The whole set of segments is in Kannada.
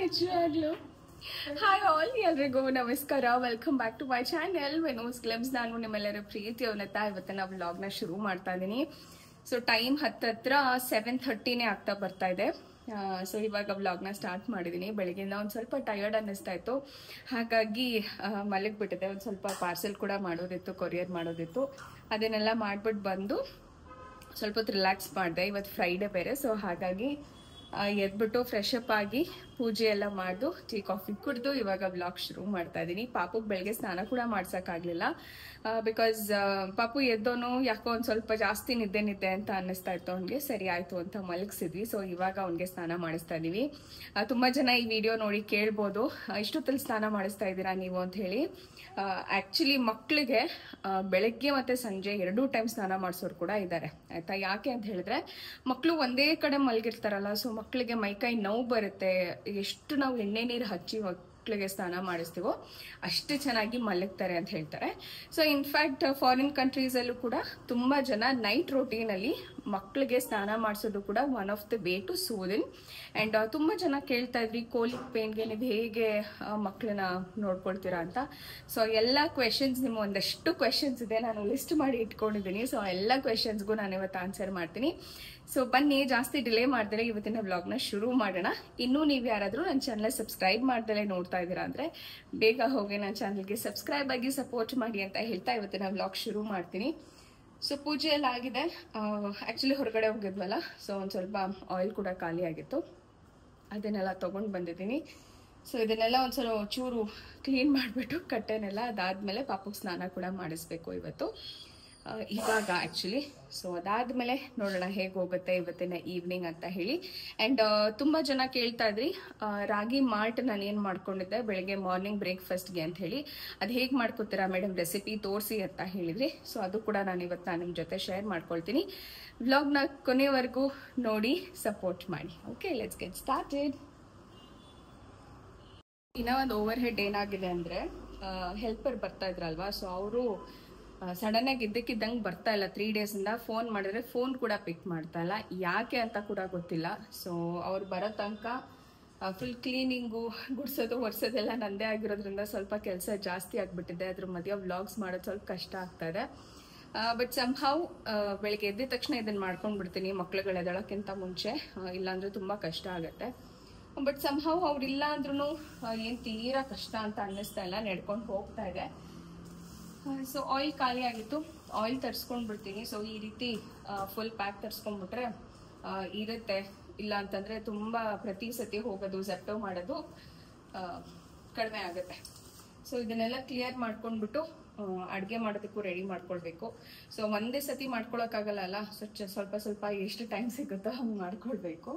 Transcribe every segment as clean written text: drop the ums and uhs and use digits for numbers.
ನಿಜವಾಗ್ಲೂ. ಹಾಯ್ ಆಲ್, ಎಲ್ರಿಗೂ ನಮಸ್ಕಾರ. Welcome back to my channel Venu's glimpse. ನಾನು ನಿಮ್ಮೆಲ್ಲರ ಪ್ರೀತಿಯವನ್ನತ್ತ ಇವತ್ತಿನ ವ್ಲಾಗ್ನ ಶುರು ಮಾಡ್ತಾ ಇದ್ದೀನಿ. ಸೊ ಟೈಮ್ ಹತ್ತಿರ 7:30 ಆಗ್ತಾ ಬರ್ತಾ ಇದೆ. ಸೊ ಇವಾಗ ವ್ಲಾಗ್ನ ಸ್ಟಾರ್ಟ್ ಮಾಡಿದ್ದೀನಿ. ಬೆಳಗ್ಗೆಯಿಂದ ಒಂದು ಸ್ವಲ್ಪ ಟಯರ್ಡ್ ಅನ್ನಿಸ್ತಾ ಇತ್ತು, ಹಾಗಾಗಿ ಮಲಗಿಬಿಟ್ಟಿದೆ. ಒಂದು ಸ್ವಲ್ಪ ಪಾರ್ಸೆಲ್ ಕೂಡ ಮಾಡೋದಿತ್ತು, ಕೊರಿಯರ್ ಮಾಡೋದಿತ್ತು. ಅದನ್ನೆಲ್ಲ ಮಾಡಿಬಿಟ್ಟು ಬಂದು ಸ್ವಲ್ಪ ಹೊತ್ತು ರಿಲ್ಯಾಕ್ಸ್ ಮಾಡಿದೆ. ಇವತ್ತು ಫ್ರೈಡೇ ಬೇರೆ, ಸೊ ಹಾಗಾಗಿ ಎದ್ಬಿಟ್ಟು ಫ್ರೆಶ್ ಅಪ್ ಆಗಿ ಪೂಜೆ ಎಲ್ಲ ಮಾಡಿದು ಟೀ ಕಾಫಿ ಕುಡಿದು ಇವಾಗ ವ್ಲಾಗ್ ಶುರು ಮಾಡ್ತಾ ಇದ್ದೀನಿ. ಪಾಪುಗೆ ಬೆಳಗ್ಗೆ ಸ್ನಾನ ಕೂಡ ಮಾಡ್ಸೋಕ್ಕಾಗಲಿಲ್ಲ, ಬಿಕಾಸ್ ಪಾಪು ಎದ್ದೋನು ಯಾಕೋ ಒಂದು ಸ್ವಲ್ಪ ಜಾಸ್ತಿ ನಿದ್ದೆ ಅಂತ ಅನ್ನಿಸ್ತಾ ಇತ್ತು ಅವನಿಗೆ. ಸರಿ ಆಯಿತು ಅಂತ ಮಲಗಿಸಿದ್ವಿ. ಸೊ ಇವಾಗ ಅವನಿಗೆ ಸ್ನಾನ ಮಾಡಿಸ್ತಾ ಇದ್ದೀವಿ. ತುಂಬ ಜನ ಈ ವಿಡಿಯೋ ನೋಡಿ ಕೇಳ್ಬೋದು, ಇಷ್ಟೊತ್ತಲ್ಲಿ ಸ್ನಾನ ಮಾಡಿಸ್ತಾ ಇದ್ದೀರಾ ನೀವು ಅಂತ ಹೇಳಿ. ಆ್ಯಕ್ಚುಲಿ ಮಕ್ಕಳಿಗೆ ಬೆಳಗ್ಗೆ ಮತ್ತು ಸಂಜೆ 2 ಟೈಮ್ ಸ್ನಾನ ಮಾಡಿಸೋರು ಕೂಡ ಇದ್ದಾರೆ, ಆಯಿತಾ. ಯಾಕೆ ಅಂತ ಹೇಳಿದ್ರೆ ಮಕ್ಕಳು ಒಂದೇ ಕಡೆ ಮಲಗಿರ್ತಾರಲ್ಲ, ಸೊ ಮಕ್ಕಳಿಗೆ ಮೈಕೈ ನೋವು ಬರುತ್ತೆ. ಎಷ್ಟು ನಾವು ಎಣ್ಣೆ ನೀರು ಹಚ್ಚಿ ಮಕ್ಕಳಿಗೆ ಸ್ನಾನ ಮಾಡಿಸ್ತೀವೋ ಅಷ್ಟು ಚೆನ್ನಾಗಿ ಮಲಗ್ತಾರೆ ಅಂತ ಹೇಳ್ತಾರೆ. ಸೊ ಇನ್ಫ್ಯಾಕ್ಟ್ ಫಾರಿನ್ ಕಂಟ್ರೀಸಲ್ಲೂ ಕೂಡ ತುಂಬ ಜನ ನೈಟ್ ರೊಟೀನಲ್ಲಿ ಮಕ್ಕಳಿಗೆ ಸ್ನಾನ ಮಾಡಿಸೋದು ಕೂಡ one of the way to soothing. And ತುಂಬ ಜನ ಕೇಳ್ತಾ ಇದ್ರಿ ಕೋಲಿಕ್ ಪೇನ್ಗೆ ನೀವು ಹೇಗೆ ಮಕ್ಕಳನ್ನ ನೋಡ್ಕೊಳ್ತೀರಾ ಅಂತ. ಸೊ ಎಲ್ಲ ಕ್ವೆಶನ್ಸ್, ನಿಮ್ಮ ಒಂದಷ್ಟು ಕ್ವೆಶನ್ಸ್ ಇದೆ, ನಾನು ಲಿಸ್ಟ್ ಮಾಡಿ ಇಟ್ಕೊಂಡಿದ್ದೀನಿ. ಸೊ ಎಲ್ಲ ಕ್ವೆಶನ್ಸ್ಗೂ ನಾನು ಇವತ್ತು ಆನ್ಸರ್ ಮಾಡ್ತೀನಿ. ಸೊ ಬನ್ನಿ, ಜಾಸ್ತಿ ಡಿಲೇ ಮಾಡ್ದರೆ ಇವತ್ತಿನ ವ್ಲಾಗ್ನ ಶುರು ಮಾಡೋಣ. ಇನ್ನೂ ನೀವು ಯಾರಾದರೂ ನನ್ನ ಚಾನಲ್ ಸಬ್ಸ್ಕ್ರೈಬ್ ಮಾಡ್ದಲೇ ನೋಡ್ತಾ ಇದ್ದೀರಾ ಅಂದರೆ ಬೇಗ ಹೋಗಿ ನನ್ನ ಚಾನಲ್ಗೆ ಸಬ್ಸ್ಕ್ರೈಬ್ ಆಗಿ ಸಪೋರ್ಟ್ ಮಾಡಿ ಅಂತ ಹೇಳ್ತಾ ಇವತ್ತಿನ ವ್ಲಾಗ್ ಶುರು ಮಾಡ್ತೀನಿ. ಸೊ ಪೂಜೆ ಎಲ್ಲ ಆಗಿದೆ. ಆ್ಯಕ್ಚುಲಿ ಹೊರಗಡೆ ಹೋಗಿದ್ವಲ್ಲ, ಸೊ ಒಂದು ಸ್ವಲ್ಪ ಆಯಿಲ್ ಕೂಡ ಖಾಲಿ ಆಗಿತ್ತು, ಅದನ್ನೆಲ್ಲ ತೊಗೊಂಡು ಬಂದಿದ್ದೀನಿ. ಸೊ ಇದನ್ನೆಲ್ಲ ಒಂದ್ಸಲ ಚೂರು ಕ್ಲೀನ್ ಮಾಡಿಬಿಟ್ಟು ಕಟ್ಟೆನೆಲ್ಲ, ಅದಾದಮೇಲೆ ಪಾಪುಗೆ ಸ್ನಾನ ಕೂಡ ಮಾಡಿಸ್ಬೇಕು ಇವತ್ತು ಇವಾಗ ಆ್ಯಕ್ಚುಲಿ. ಸೊ ಅದಾದಮೇಲೆ ನೋಡೋಣ ಹೇಗೆ ಹೋಗುತ್ತೆ ಇವತ್ತಿನ ಈವ್ನಿಂಗ್ ಅಂತ ಹೇಳಿ. ಆ್ಯಂಡ್ ತುಂಬ ಜನ ಕೇಳ್ತಾ ಇದ್ರಿ ರಾಗಿ ಮಾಲ್ಟ್ ನಾನು ಏನು ಮಾಡ್ಕೊಂಡಿದ್ದೆ ಬೆಳಗ್ಗೆ ಮಾರ್ನಿಂಗ್ ಬ್ರೇಕ್ಫಾಸ್ಟ್ಗೆ ಅಂತ ಹೇಳಿ. ಅದು ಹೇಗೆ ಮಾಡ್ಕೊತೀರಾ ಮೇಡಮ್, ರೆಸಿಪಿ ತೋರಿಸಿ ಅಂತ ಹೇಳಿದ್ರಿ. ಸೊ ಅದು ಕೂಡ ನಾನು ಇವತ್ತು ನಿಮ್ಮ ಜೊತೆ ಶೇರ್ ಮಾಡ್ಕೊಳ್ತೀನಿ. ವ್ಲಾಗ್ನ ಕೊನೆವರೆಗೂ ನೋಡಿ ಸಪೋರ್ಟ್ ಮಾಡಿ. Okay, let's get started. ಇನ್ನೂ ಒಂದು ಓವರ್ ಹೆಡ್ ಏನಾಗಿದೆ ಅಂದರೆ, ಹೆಲ್ಪರ್ ಬರ್ತಾ ಇದ್ರಲ್ವಾ, ಸೊ ಅವರು ಸಡನ್ನಾಗಿ ಇದ್ದಕ್ಕಿದ್ದಂಗೆ ಬರ್ತಾ ಇಲ್ಲ. 3 ಡೇಸಿಂದ ಫೋನ್ ಮಾಡಿದ್ರೆ ಫೋನ್ ಕೂಡ ಪಿಕ್ ಮಾಡ್ತಾ ಇಲ್ಲ, ಯಾಕೆ ಅಂತ ಕೂಡ ಗೊತ್ತಿಲ್ಲ. ಸೊ ಅವ್ರು ಬರೋ ತನಕ ಫುಲ್ ಕ್ಲೀನಿಂಗು, ಗುಡ್ಸೋದು ಒರೆಸೋದೆಲ್ಲ ನಂದೇ ಆಗಿರೋದ್ರಿಂದ ಸ್ವಲ್ಪ ಕೆಲಸ ಜಾಸ್ತಿ ಆಗಿಬಿಟ್ಟಿದೆ. ಅದ್ರ ಮಧ್ಯೆ ವ್ಲಾಗ್ಸ್ ಮಾಡೋದು ಸ್ವಲ್ಪ ಕಷ್ಟ ಆಗ್ತಾ ಇದೆ. ಬಟ್ ಸಮ್ಹೌ ಬೆಳಿಗ್ಗೆ ಎದ್ದ ತಕ್ಷಣ ಇದನ್ನು ಮಾಡ್ಕೊಂಡು ಬಿಡ್ತೀನಿ, ಮಕ್ಳುಗಳು ಎದಳೋಕ್ಕಿಂತ ಮುಂಚೆ. ಇಲ್ಲಾಂದರೆ ತುಂಬ ಕಷ್ಟ ಆಗುತ್ತೆ. ಬಟ್ ಸಮ್ಹೌ ಅವ್ರಿಲ್ಲ ಅಂದ್ರೂ ಏನು ತೀರಾ ಕಷ್ಟ ಅಂತ ಅನ್ನಿಸ್ತಾ ಇಲ್ಲ, ನಡ್ಕೊಂಡು ಹೋಗ್ತಾ ಇದೆ. ಸೊ ಆಯಿಲ್ ಖಾಲಿ ಆಗಿತ್ತು, ಆಯಿಲ್ ತರಿಸ್ಕೊಂಡು ಬಿಡ್ತೀನಿ. ಸೊ ಈ ರೀತಿ ಫುಲ್ ಪ್ಯಾಕ್ ತರಿಸ್ಕೊಂಡ್ಬಿಟ್ರೆ ಇರುತ್ತೆ. ಇಲ್ಲ ಅಂತಂದರೆ ತುಂಬ ಪ್ರತಿ ಸತಿ ಹೋಗೋದು ಝೆಪ್ಟೋ ಮಾಡೋದು ಕಡಿಮೆ ಆಗುತ್ತೆ. ಸೊ ಇದನ್ನೆಲ್ಲ ಕ್ಲಿಯರ್ ಮಾಡ್ಕೊಂಡ್ಬಿಟ್ಟು ಅಡುಗೆ ಮಾಡೋದಕ್ಕೂ ರೆಡಿ ಮಾಡ್ಕೊಳ್ಬೇಕು. ಸೊ ಒಂದೇ ಸತಿ ಮಾಡ್ಕೊಳಕ್ಕಾಗಲ್ಲ, ಸ್ವಲ್ಪ ಎಷ್ಟು ಟೈಮ್ ಸಿಗುತ್ತೋ ಹಂಗೆ ಮಾಡ್ಕೊಳ್ಬೇಕು.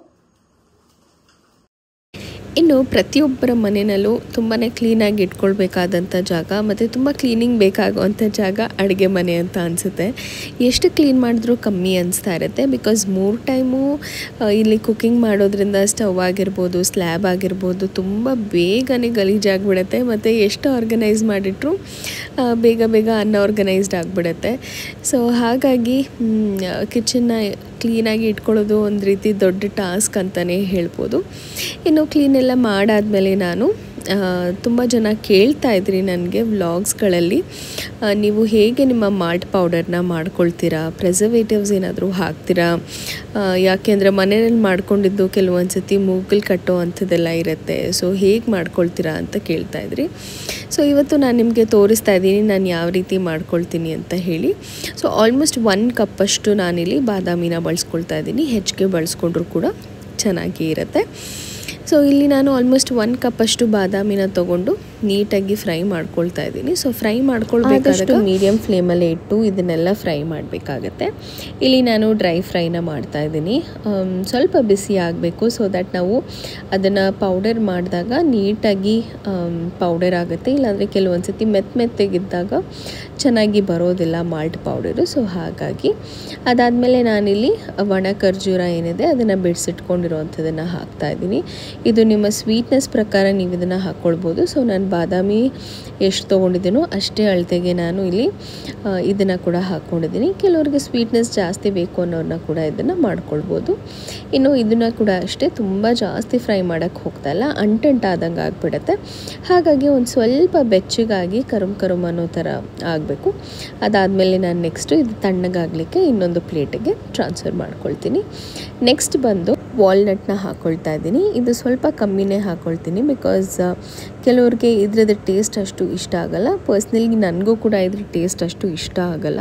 ಇನ್ನು ಪ್ರತಿಯೊಬ್ಬರ ಮನೆಯಲ್ಲೂ ತುಂಬಾ ಕ್ಲೀನಾಗಿ ಇಟ್ಕೊಳ್ಬೇಕಾದಂಥ ಜಾಗ ಮತ್ತು ತುಂಬ ಕ್ಲೀನಿಂಗ್ ಬೇಕಾಗುವಂಥ ಜಾಗ ಅಡುಗೆ ಮನೆ ಅಂತ ಅನಿಸುತ್ತೆ. ಎಷ್ಟು ಕ್ಲೀನ್ ಮಾಡಿದ್ರೂ ಕಮ್ಮಿ ಅನಿಸ್ತಾ ಇರುತ್ತೆ. ಬಿಕಾಸ್ 3 ಟೈಮು ಇಲ್ಲಿ ಕುಕ್ಕಿಂಗ್ ಮಾಡೋದ್ರಿಂದ ಸ್ಟವ್ ಆಗಿರ್ಬೋದು, ಸ್ಲ್ಯಾಬ್ ಆಗಿರ್ಬೋದು, ತುಂಬ ಬೇಗನೆ ಗಲೀಜಾಗಿಬಿಡುತ್ತೆ. ಮತ್ತು ಎಷ್ಟು ಆರ್ಗನೈಸ್ ಮಾಡಿಟ್ರೂ ಬೇಗ ಅನ್ಆರ್ಗನೈಸ್ಡ್ ಆಗಿಬಿಡುತ್ತೆ. ಸೊ ಹಾಗಾಗಿ ಕಿಚನ್ನ ಕ್ಲೀನಾಗಿ ಇಟ್ಕೊಳ್ಳೋದು ಒಂದು ರೀತಿ ದೊಡ್ಡ ಟಾಸ್ಕ್ ಅಂತಲೇ ಹೇಳ್ಬೋದು. ಇನ್ನು ಕ್ಲೀನೆಲ್ಲ ಮಾಡಾದಮೇಲೆ ನಾನು ತುಂಬ ಜನ ಕೇಳ್ತಾ ಇದ್ರಿ ನನಗೆ ವ್ಲಾಗ್ಸ್ಗಳಲ್ಲಿ, ನೀವು ಹೇಗೆ ನಿಮ್ಮ ಮಾಲ್ಟ್ ಪೌಡರ್ನ ಮಾಡ್ಕೊಳ್ತೀರಾ, ಪ್ರಿಸರ್ವೇಟಿವ್ಸ್ ಏನಾದರೂ ಹಾಕ್ತೀರಾ, ಯಾಕೆಂದರೆ ಮನೆಯಲ್ಲಿ ಮಾಡ್ಕೊಂಡಿದ್ದು ಕೆಲವೊಂದು ಸತಿ ಮೂಗಲ್ ಕಟ್ಟೋ ಅಂಥದ್ದೆಲ್ಲ ಇರುತ್ತೆ. ಸೊ ಹೇಗೆ ಮಾಡ್ಕೊಳ್ತೀರಾ ಅಂತ ಕೇಳ್ತಾ ಇದ್ರಿ. ಸೊ ಇವತ್ತು ನಾನು ನಿಮಗೆ ತೋರಿಸ್ತಾ ಇದ್ದೀನಿ ನಾನು ಯಾವ ರೀತಿ ಮಾಡ್ಕೊಳ್ತೀನಿ ಅಂತ ಹೇಳಿ. ಸೊ ಆಲ್ಮೋಸ್ಟ್ 1 ಕಪ್ಪಷ್ಟು ನಾನಿಲ್ಲಿ ಬಾದಾಮಿನ ಬಳಸ್ಕೊಳ್ತಾ ಇದ್ದೀನಿ. ಹೆಚ್ಚಿಗೆ ಬಳಸ್ಕೊಂಡ್ರೂ ಕೂಡ ಚೆನ್ನಾಗಿ ಇರುತ್ತೆ. ಸೊ ಇಲ್ಲಿ ನಾನು ಆಲ್ಮೋಸ್ಟ್ 1 ಕಪ್ಪಷ್ಟು ಬಾದಾಮಿನ ತೊಗೊಂಡು ನೀಟಾಗಿ ಫ್ರೈ ಮಾಡ್ಕೊಳ್ತಾ ಇದ್ದೀನಿ. ಸೊ ಫ್ರೈ ಮಾಡ್ಕೊಳ್ಬೇಕಾದಷ್ಟು ಮೀಡಿಯಮ್ ಫ್ಲೇಮಲ್ಲೇ ಇಟ್ಟು ಇದನ್ನೆಲ್ಲ ಫ್ರೈ ಮಾಡಬೇಕಾಗತ್ತೆ. ಇಲ್ಲಿ ನಾನು ಡ್ರೈ ಫ್ರೈನ ಮಾಡ್ತಾ ಇದ್ದೀನಿ. ಸ್ವಲ್ಪ ಬಿಸಿ ಆಗಬೇಕು, ಸೊ ದ್ಯಾಟ್ ನಾವು ಅದನ್ನು ಪೌಡರ್ ಮಾಡಿದಾಗ ನೀಟಾಗಿ ಪೌಡರ್ ಆಗುತ್ತೆ. ಇಲ್ಲಾಂದರೆ ಕೆಲವೊಂದು ಸತಿ ಮೆತ್ತಗಿದ್ದಾಗ ಚೆನ್ನಾಗಿ ಬರೋದಿಲ್ಲ ಮಾಲ್ಟ್ ಪೌಡರು. ಸೊ ಹಾಗಾಗಿ ಅದಾದಮೇಲೆ ನಾನಿಲ್ಲಿ ಒಣ ಖರ್ಜೂರ ಏನಿದೆ ಅದನ್ನು ಬಿಡಿಸಿಟ್ಕೊಂಡಿರೋವಂಥದ್ದನ್ನು ಹಾಕ್ತಾಯಿದ್ದೀನಿ. ಇದು ನಿಮ್ಮ ಸ್ವೀಟ್ನೆಸ್ ಪ್ರಕಾರ ನೀವು ಇದನ್ನು ಹಾಕ್ಕೊಳ್ಬೋದು. ಸೊ ನಾನು ಬಾದಾಮಿ ಎಷ್ಟು ತೊಗೊಂಡಿದ್ದೀನೋ ಅಷ್ಟೇ ಅಳತೆಗೆ ನಾನು ಇಲ್ಲಿ ಇದನ್ನು ಕೂಡ ಹಾಕ್ಕೊಂಡಿದ್ದೀನಿ. ಕೆಲವರಿಗೆ ಸ್ವೀಟ್ನೆಸ್ ಜಾಸ್ತಿ ಬೇಕು ಅನ್ನೋರನ್ನ ಕೂಡ ಇದನ್ನು ಮಾಡ್ಕೊಳ್ಬೋದು. ಇನ್ನು ಇದನ್ನು ಕೂಡ ಅಷ್ಟೇ ತುಂಬ ಜಾಸ್ತಿ ಫ್ರೈ ಮಾಡೋಕ್ಕೆ ಹೋಗ್ತಾ ಇಲ್ಲ, ಅಂಟಂಟಾದಂಗೆ ಆಗಿಬಿಡುತ್ತೆ. ಹಾಗಾಗಿ ಒಂದು ಸ್ವಲ್ಪ ಬೆಚ್ಚಗಾಗಿ ಕರುಮ್ ಅನ್ನೋ ಥರ ಆಗಬೇಕು. ಅದಾದಮೇಲೆ ನಾನು ನೆಕ್ಸ್ಟು ಇದು ತಣ್ಣಗಾಗಲಿಕ್ಕೆ ಇನ್ನೊಂದು ಪ್ಲೇಟಿಗೆ ಟ್ರಾನ್ಸ್ಫರ್ ಮಾಡ್ಕೊಳ್ತೀನಿ. ನೆಕ್ಸ್ಟ್ ಬಂದು ವಾಲ್ನಟ್ನ ಹಾಕ್ಕೊಳ್ತಾ ಇದ್ದೀನಿ. ಇದು ಸ್ವಲ್ಪ ಕಮ್ಮಿನೇ ಹಾಕ್ಕೊಳ್ತೀನಿ ಬಿಕಾಸ್ ಕೆಲವ್ರಿಗೆ ಇದ್ರದ್ದು ಟೇಸ್ಟ್ ಅಷ್ಟು ಇಷ್ಟ ಆಗಲ್ಲ. ಪರ್ಸ್ನಲಿ ನನಗೂ ಕೂಡ ಇದ್ರ ಟೇಸ್ಟ್ ಅಷ್ಟು ಇಷ್ಟ ಆಗಲ್ಲ.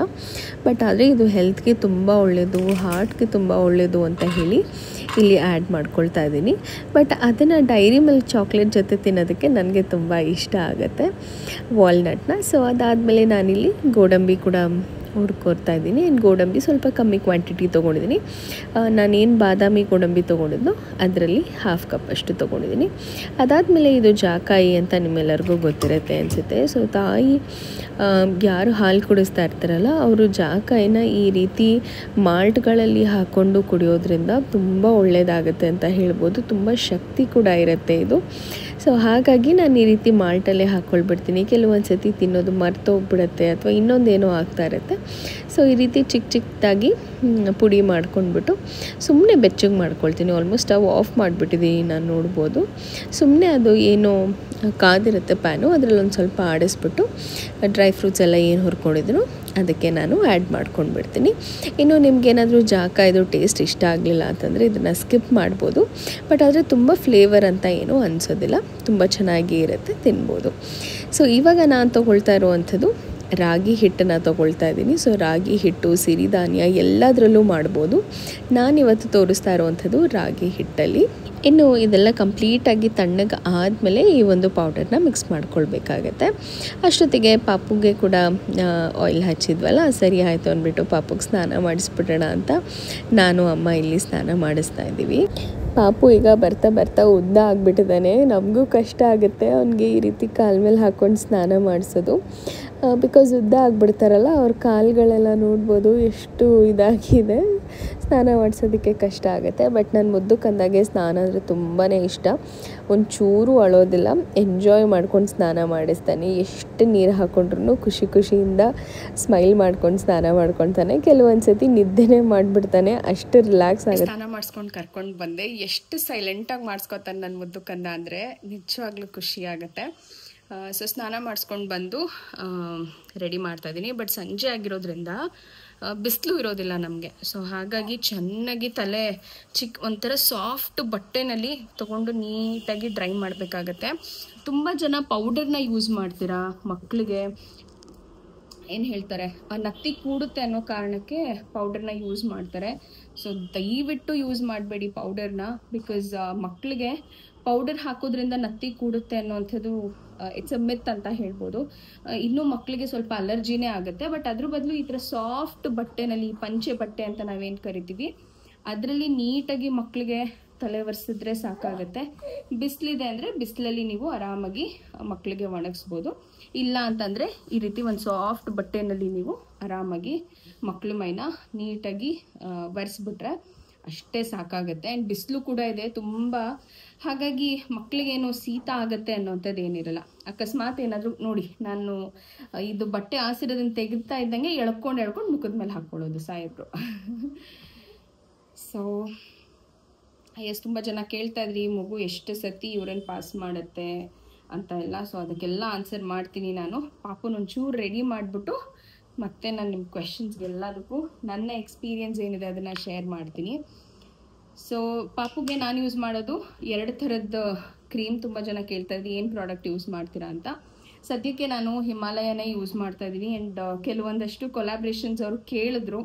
ಬಟ್ ಆದರೆ ಇದು ಹೆಲ್ತ್ಗೆ ತುಂಬ ಒಳ್ಳೆಯದು, ಹಾರ್ಟ್ಗೆ ತುಂಬ ಒಳ್ಳೆಯದು ಅಂತ ಹೇಳಿ ಇಲ್ಲಿ ಆ್ಯಡ್ ಮಾಡ್ಕೊಳ್ತಾ ಇದ್ದೀನಿ. ಬಟ್ ಅದನ್ನು ಡೈರಿ ಮಿಲ್ಕ್ ಚಾಕ್ಲೇಟ್ ಜೊತೆ ತಿನ್ನೋದಕ್ಕೆ ನನಗೆ ತುಂಬ ಇಷ್ಟ ಆಗುತ್ತೆ ವಾಲ್ನಟ್ನ. ಸೊ ಅದಾದಮೇಲೆ ನಾನಿಲ್ಲಿ ಗೋಡಂಬಿ ಕೂಡ ಹುಡ್ಕೊಡ್ತಾ ಇದ್ದೀನಿ. ಗೋಡಂಬಿ ಸ್ವಲ್ಪ ಕಮ್ಮಿ ಕ್ವಾಂಟಿಟಿ ತೊಗೊಂಡಿದ್ದೀನಿ. ನಾನೇನು ಬಾದಾಮಿ ಗೋಡಂಬಿ ತೊಗೊಂಡಿದ್ದು ಅದರಲ್ಲಿ 1/2 ಕಪ್ ಅಷ್ಟು ತೊಗೊಂಡಿದ್ದೀನಿ. ಅದಾದಮೇಲೆ ಇದು ಜಾಕಾಯಿ ಅಂತ ನಿಮ್ಮೆಲ್ಲರಿಗೂ ಗೊತ್ತಿರುತ್ತೆ ಅನಿಸುತ್ತೆ. ಸೊ ತಾಯಿ ಯಾರು ಹಾಲು ಕುಡಿಸ್ತಾ ಇರ್ತಾರಲ್ಲ ಅವರು ಜಾಕಾಯಿನ ಈ ರೀತಿ ಮಾಲ್ಟ್ಗಳಲ್ಲಿ ಹಾಕ್ಕೊಂಡು ಕುಡಿಯೋದ್ರಿಂದ ತುಂಬ ಒಳ್ಳೆಯದಾಗುತ್ತೆ ಅಂತ ಹೇಳ್ಬೋದು. ತುಂಬ ಶಕ್ತಿ ಕೂಡ ಇರುತ್ತೆ ಇದು. ಸೊ ಹಾಗಾಗಿ ನಾನು ಈ ರೀತಿ ಮಾಲ್ಟಲ್ಲೇ ಹಾಕ್ಕೊಳ್ಬಿಡ್ತೀನಿ. ಕೆಲವೊಂದು ಸತಿ ತಿನ್ನೋದು ಮರ್ತೋಗ್ಬಿಡುತ್ತೆ ಅಥವಾ ಇನ್ನೊಂದೇನೋ ಆಗ್ತಾ ಇರುತ್ತೆ. ಸೊ ಈ ರೀತಿ ಚಿಕ್ಕದಾಗಿ ಪುಡಿ ಮಾಡ್ಕೊಂಡ್ಬಿಟ್ಟು ಸುಮ್ಮನೆ ಬೆಚ್ಚಗೆ ಮಾಡ್ಕೊಳ್ತೀನಿ. ಆಲ್ಮೋಸ್ಟ್ ಸ್ಟವ್ ಆಫ್ ಮಾಡಿಬಿಟ್ಟಿದ್ದೀನಿ, ನಾನು ನೋಡ್ಬೋದು. ಸುಮ್ಮನೆ ಅದು ಏನೋ ಕಾದಿರುತ್ತೆ ಪ್ಯಾನು, ಅದರಲ್ಲಿ ಒಂದು ಸ್ವಲ್ಪ ಆಡಿಸ್ಬಿಟ್ಟು ಡ್ರೈ ಫ್ರೂಟ್ಸ್ ಎಲ್ಲ ಏನು ಹುರ್ಕೊಂಡಿದ್ರು ಅದಕ್ಕೆ ನಾನು ಆ್ಯಡ್ ಮಾಡ್ಕೊಂಡು ಬಿಡ್ತೀನಿ. ಇನ್ನು ನಿಮ್ಗೇನಾದರೂ ಜಾಕಾಯ್ದು ಟೇಸ್ಟ್ ಇಷ್ಟ ಆಗಲಿಲ್ಲ ಅಂತಂದರೆ ಇದನ್ನು ಸ್ಕಿಪ್ ಮಾಡ್ಬೋದು. ಬಟ್ ಆದರೆ ತುಂಬ ಫ್ಲೇವರ್ ಅಂತ ಏನೂ ಅನಿಸೋದಿಲ್ಲ, ತುಂಬ ಚೆನ್ನಾಗಿ ಇರುತ್ತೆ, ತಿನ್ಬೋದು. ಸೊ ಇವಾಗ ನಾನು ತೊಗೊಳ್ತಾ ಇರುವಂಥದ್ದು ರಾಗಿ ಹಿಟ್ಟನ್ನು ತೊಗೊಳ್ತಾ ಇದ್ದೀನಿ. ಸೊ ರಾಗಿ ಹಿಟ್ಟು, ಸಿರಿಧಾನ್ಯ ಎಲ್ಲದರಲ್ಲೂ ಮಾಡ್ಬೋದು. ನಾನಿವತ್ತು ತೋರಿಸ್ತಾ ಇರುವಂಥದ್ದು ರಾಗಿ ಹಿಟ್ಟಲ್ಲಿ. ಇನ್ನು ಇದೆಲ್ಲ ಕಂಪ್ಲೀಟಾಗಿ ತಣ್ಣಗೆ ಆದಮೇಲೆ ಈ ಒಂದು ಪೌಡರ್ನ ಮಿಕ್ಸ್ ಮಾಡ್ಕೊಳ್ಬೇಕಾಗತ್ತೆ. ಅಷ್ಟೊತ್ತಿಗೆ ಪಾಪುಗೆ ಕೂಡ ಆಯಿಲ್ ಹಚ್ಚಿದ್ವಲ್ಲ, ಸರಿ ಆಯಿತು ಅಂದ್ಬಿಟ್ಟು ಪಾಪುಗೆ ಸ್ನಾನ ಮಾಡಿಸ್ಬಿಡೋಣ ಅಂತ ನಾನು ಅಮ್ಮ ಇಲ್ಲಿ ಸ್ನಾನ ಮಾಡಿಸ್ತಾ ಇದ್ದೀವಿ. ಪಾಪು ಈಗ ಬರ್ತಾ ಉದ್ದ ಆಗಿಬಿಟ್ಟಿದ್ದಾನೆ. ನಮಗೂ ಕಷ್ಟ ಆಗುತ್ತೆ ಅವನಿಗೆ ಈ ರೀತಿ ಕಾಲ ಮೇಲೆ ಹಾಕ್ಕೊಂಡು ಸ್ನಾನ ಮಾಡಿಸೋದು. ಬಿಕಾಸ್ ಉದ್ದ ಆಗಿಬಿಡ್ತಾರಲ್ಲ, ಅವ್ರ ಕಾಲುಗಳೆಲ್ಲ ನೋಡ್ಬೋದು ಎಷ್ಟು ಇದಾಗಿದೆ. ಸ್ನಾನ ಮಾಡಿಸೋದಕ್ಕೆ ಕಷ್ಟ ಆಗುತ್ತೆ. ಬಟ್ ನಾನು ಮುದ್ದಕ್ಕಂದಾಗೆ ಸ್ನಾನ ಅಂದರೆ ತುಂಬಾ ಇಷ್ಟ. ಒಂಚೂರು ಅಳೋದಿಲ್ಲ, ಎಂಜಾಯ್ ಮಾಡ್ಕೊಂಡು ಸ್ನಾನ ಮಾಡಿಸ್ತಾನೆ. ಎಷ್ಟು ನೀರು ಹಾಕ್ಕೊಂಡ್ರು ಖುಷಿಯಿಂದ ಸ್ಮೈಲ್ ಮಾಡ್ಕೊಂಡು ಸ್ನಾನ ಮಾಡ್ಕೊತಾನೆ. ಕೆಲವೊಂದು ಸತಿ ನಿದ್ದೆನೇ ಮಾಡಿಬಿಡ್ತಾನೆ, ಅಷ್ಟು ರಿಲ್ಯಾಕ್ಸ್ ಆಗುತ್ತೆ. ಸ್ನಾನ ಮಾಡಿಸ್ಕೊಂಡು ಕರ್ಕೊಂಡು ಬಂದೆ. ಎಷ್ಟು ಸೈಲೆಂಟಾಗಿ ಮಾಡಿಸ್ಕೊತಾನೆ ನನ್ನ ಮುದ್ದಕ್ಕಂದ ಅಂದರೆ ನಿಜವಾಗ್ಲೂ ಖುಷಿ ಆಗುತ್ತೆ. ಸೊ ಸ್ನಾನ ಮಾಡಿಸ್ಕೊಂಡು ಬಂದು ರೆಡಿ ಮಾಡ್ತಾಯಿದ್ದೀನಿ. ಬಟ್ ಸಂಜೆ ಆಗಿರೋದ್ರಿಂದ ಬಿಸಿಲು ಇರೋದಿಲ್ಲ ನಮಗೆ. ಸೊ ಹಾಗಾಗಿ ಚೆನ್ನಾಗಿ ತಲೆ ಒಂಥರ ಸಾಫ್ಟ್ ಬಟ್ಟೆನಲ್ಲಿ ತೊಗೊಂಡು ನೀಟಾಗಿ ಡ್ರೈ ಮಾಡಬೇಕಾಗತ್ತೆ. ತುಂಬ ಜನ ಪೌಡರ್ನ ಯೂಸ್ ಮಾಡ್ತೀರಾ, ಮಕ್ಕಳಿಗೆ ಏನು ಹೇಳ್ತಾರೆ ನತ್ತಿ ಕೂಡುತ್ತೆ ಅನ್ನೋ ಕಾರಣಕ್ಕೆ ಪೌಡರ್ನ ಯೂಸ್ ಮಾಡ್ತಾರೆ. ಸೊ ದಯವಿಟ್ಟು ಯೂಸ್ ಮಾಡಬೇಡಿ ಪೌಡರ್ನ. ಬಿಕಾಸ್ ಮಕ್ಕಳಿಗೆ ಪೌಡರ್ ಹಾಕೋದ್ರಿಂದ ನತ್ತಿ ಕೂಡುತ್ತೆ ಅನ್ನೋವಂಥದ್ದು ಇಟ್ಸ್ ಅ ಮಿತ್ ಅಂತ ಹೇಳ್ಬೋದು. ಇನ್ನೂ ಮಕ್ಕಳಿಗೆ ಸ್ವಲ್ಪ ಅಲರ್ಜಿನೇ ಆಗುತ್ತೆ. ಬಟ್ ಅದ್ರ ಬದಲು ಈ ಥರ ಸಾಫ್ಟ್ ಬಟ್ಟೆನಲ್ಲಿ, ಪಂಚೆ ಬಟ್ಟೆ ಅಂತ ನಾವೇನು ಕರಿತೀವಿ, ಅದರಲ್ಲಿ ನೀಟಾಗಿ ಮಕ್ಕಳಿಗೆ ತಲೆ ಒರೆಸಿದ್ರೆ ಸಾಕಾಗುತ್ತೆ. ಬಿಸಿಲಿದೆ ಅಂದರೆ ಬಿಸಿಲಲ್ಲಿ ನೀವು ಆರಾಮಾಗಿ ಮಕ್ಕಳಿಗೆ ಒಣಗಿಸ್ಬೋದು. ಇಲ್ಲ ಅಂತಂದರೆ ಈ ರೀತಿ ಒಂದು ಸಾಫ್ಟ್ ಬಟ್ಟೆನಲ್ಲಿ ನೀವು ಆರಾಮಾಗಿ ಮಕ್ಕಳ ಮೈನ ನೀಟಾಗಿ ಒರೆಸ್ಬಿಟ್ರೆ ಅಷ್ಟೇ ಸಾಕಾಗುತ್ತೆ. ಆ್ಯಂಡ್ ಬಿಸಿಲು ಕೂಡ ಇದೆ ತುಂಬ. ಹಾಗಾಗಿ ಮಕ್ಕಳಿಗೇನು ಶೀತ ಆಗುತ್ತೆ ಅನ್ನೋಂಥದ್ದು ಏನಿರಲ್ಲ. ಅಕಸ್ಮಾತ್ ಏನಾದರೂ ನೋಡಿ, ನಾನು ಇದು ಬಟ್ಟೆ ಆಸಿರೋದನ್ನು ತೆಗಿತಾ ಇದ್ದಂಗೆ ಎಳ್ಕೊಂಡು ಮುಖದ ಮೇಲೆ ಹಾಕ್ಕೊಳ್ಳೋದು ಸಾಹೇಬ್ರು. ಸೊ ತುಂಬ ಜನ ಕೇಳ್ತಾ ಇದ್ರಿ ಮಗು ಎಷ್ಟು ಸತಿ ಯೂರಿನ್ ಪಾಸ್ ಮಾಡುತ್ತೆ ಅಂತ ಎಲ್ಲ. ಸೊ ಅದಕ್ಕೆಲ್ಲ ಆನ್ಸರ್ ಮಾಡ್ತೀನಿ ನಾನು. ಪಾಪುನೊಂಚೂರು ರೆಡಿ ಮಾಡಿಬಿಟ್ಟು ಮತ್ತೆ ನಾನು ನಿಮ್ಮ ಕ್ವೆಶನ್ಸ್ಗೆಲ್ಲದಕ್ಕೂ ನನ್ನ ಎಕ್ಸ್ಪೀರಿಯನ್ಸ್ ಏನಿದೆ ಅದನ್ನು ಶೇರ್ ಮಾಡ್ತೀನಿ. ಸೊ ಪಾಪುಗೆ ನಾನು ಯೂಸ್ ಮಾಡೋದು 2 ಥರದ್ದು ಕ್ರೀಮ್. ತುಂಬ ಜನ ಕೇಳ್ತಾ ಇದ್ರಿ ಏನು ಪ್ರಾಡಕ್ಟ್ ಯೂಸ್ ಮಾಡ್ತೀರಾ ಅಂತ. ಸದ್ಯಕ್ಕೆ ನಾನು ಹಿಮಾಲಯನೇ ಯೂಸ್ ಮಾಡ್ತಾ ಇದ್ದೀನಿ. ಆ್ಯಂಡ್ ಕೆಲವೊಂದಷ್ಟು ಕೊಲಾಬ್ರೇಷನ್ಸ್ ಅವರು ಕೇಳಿದ್ರು,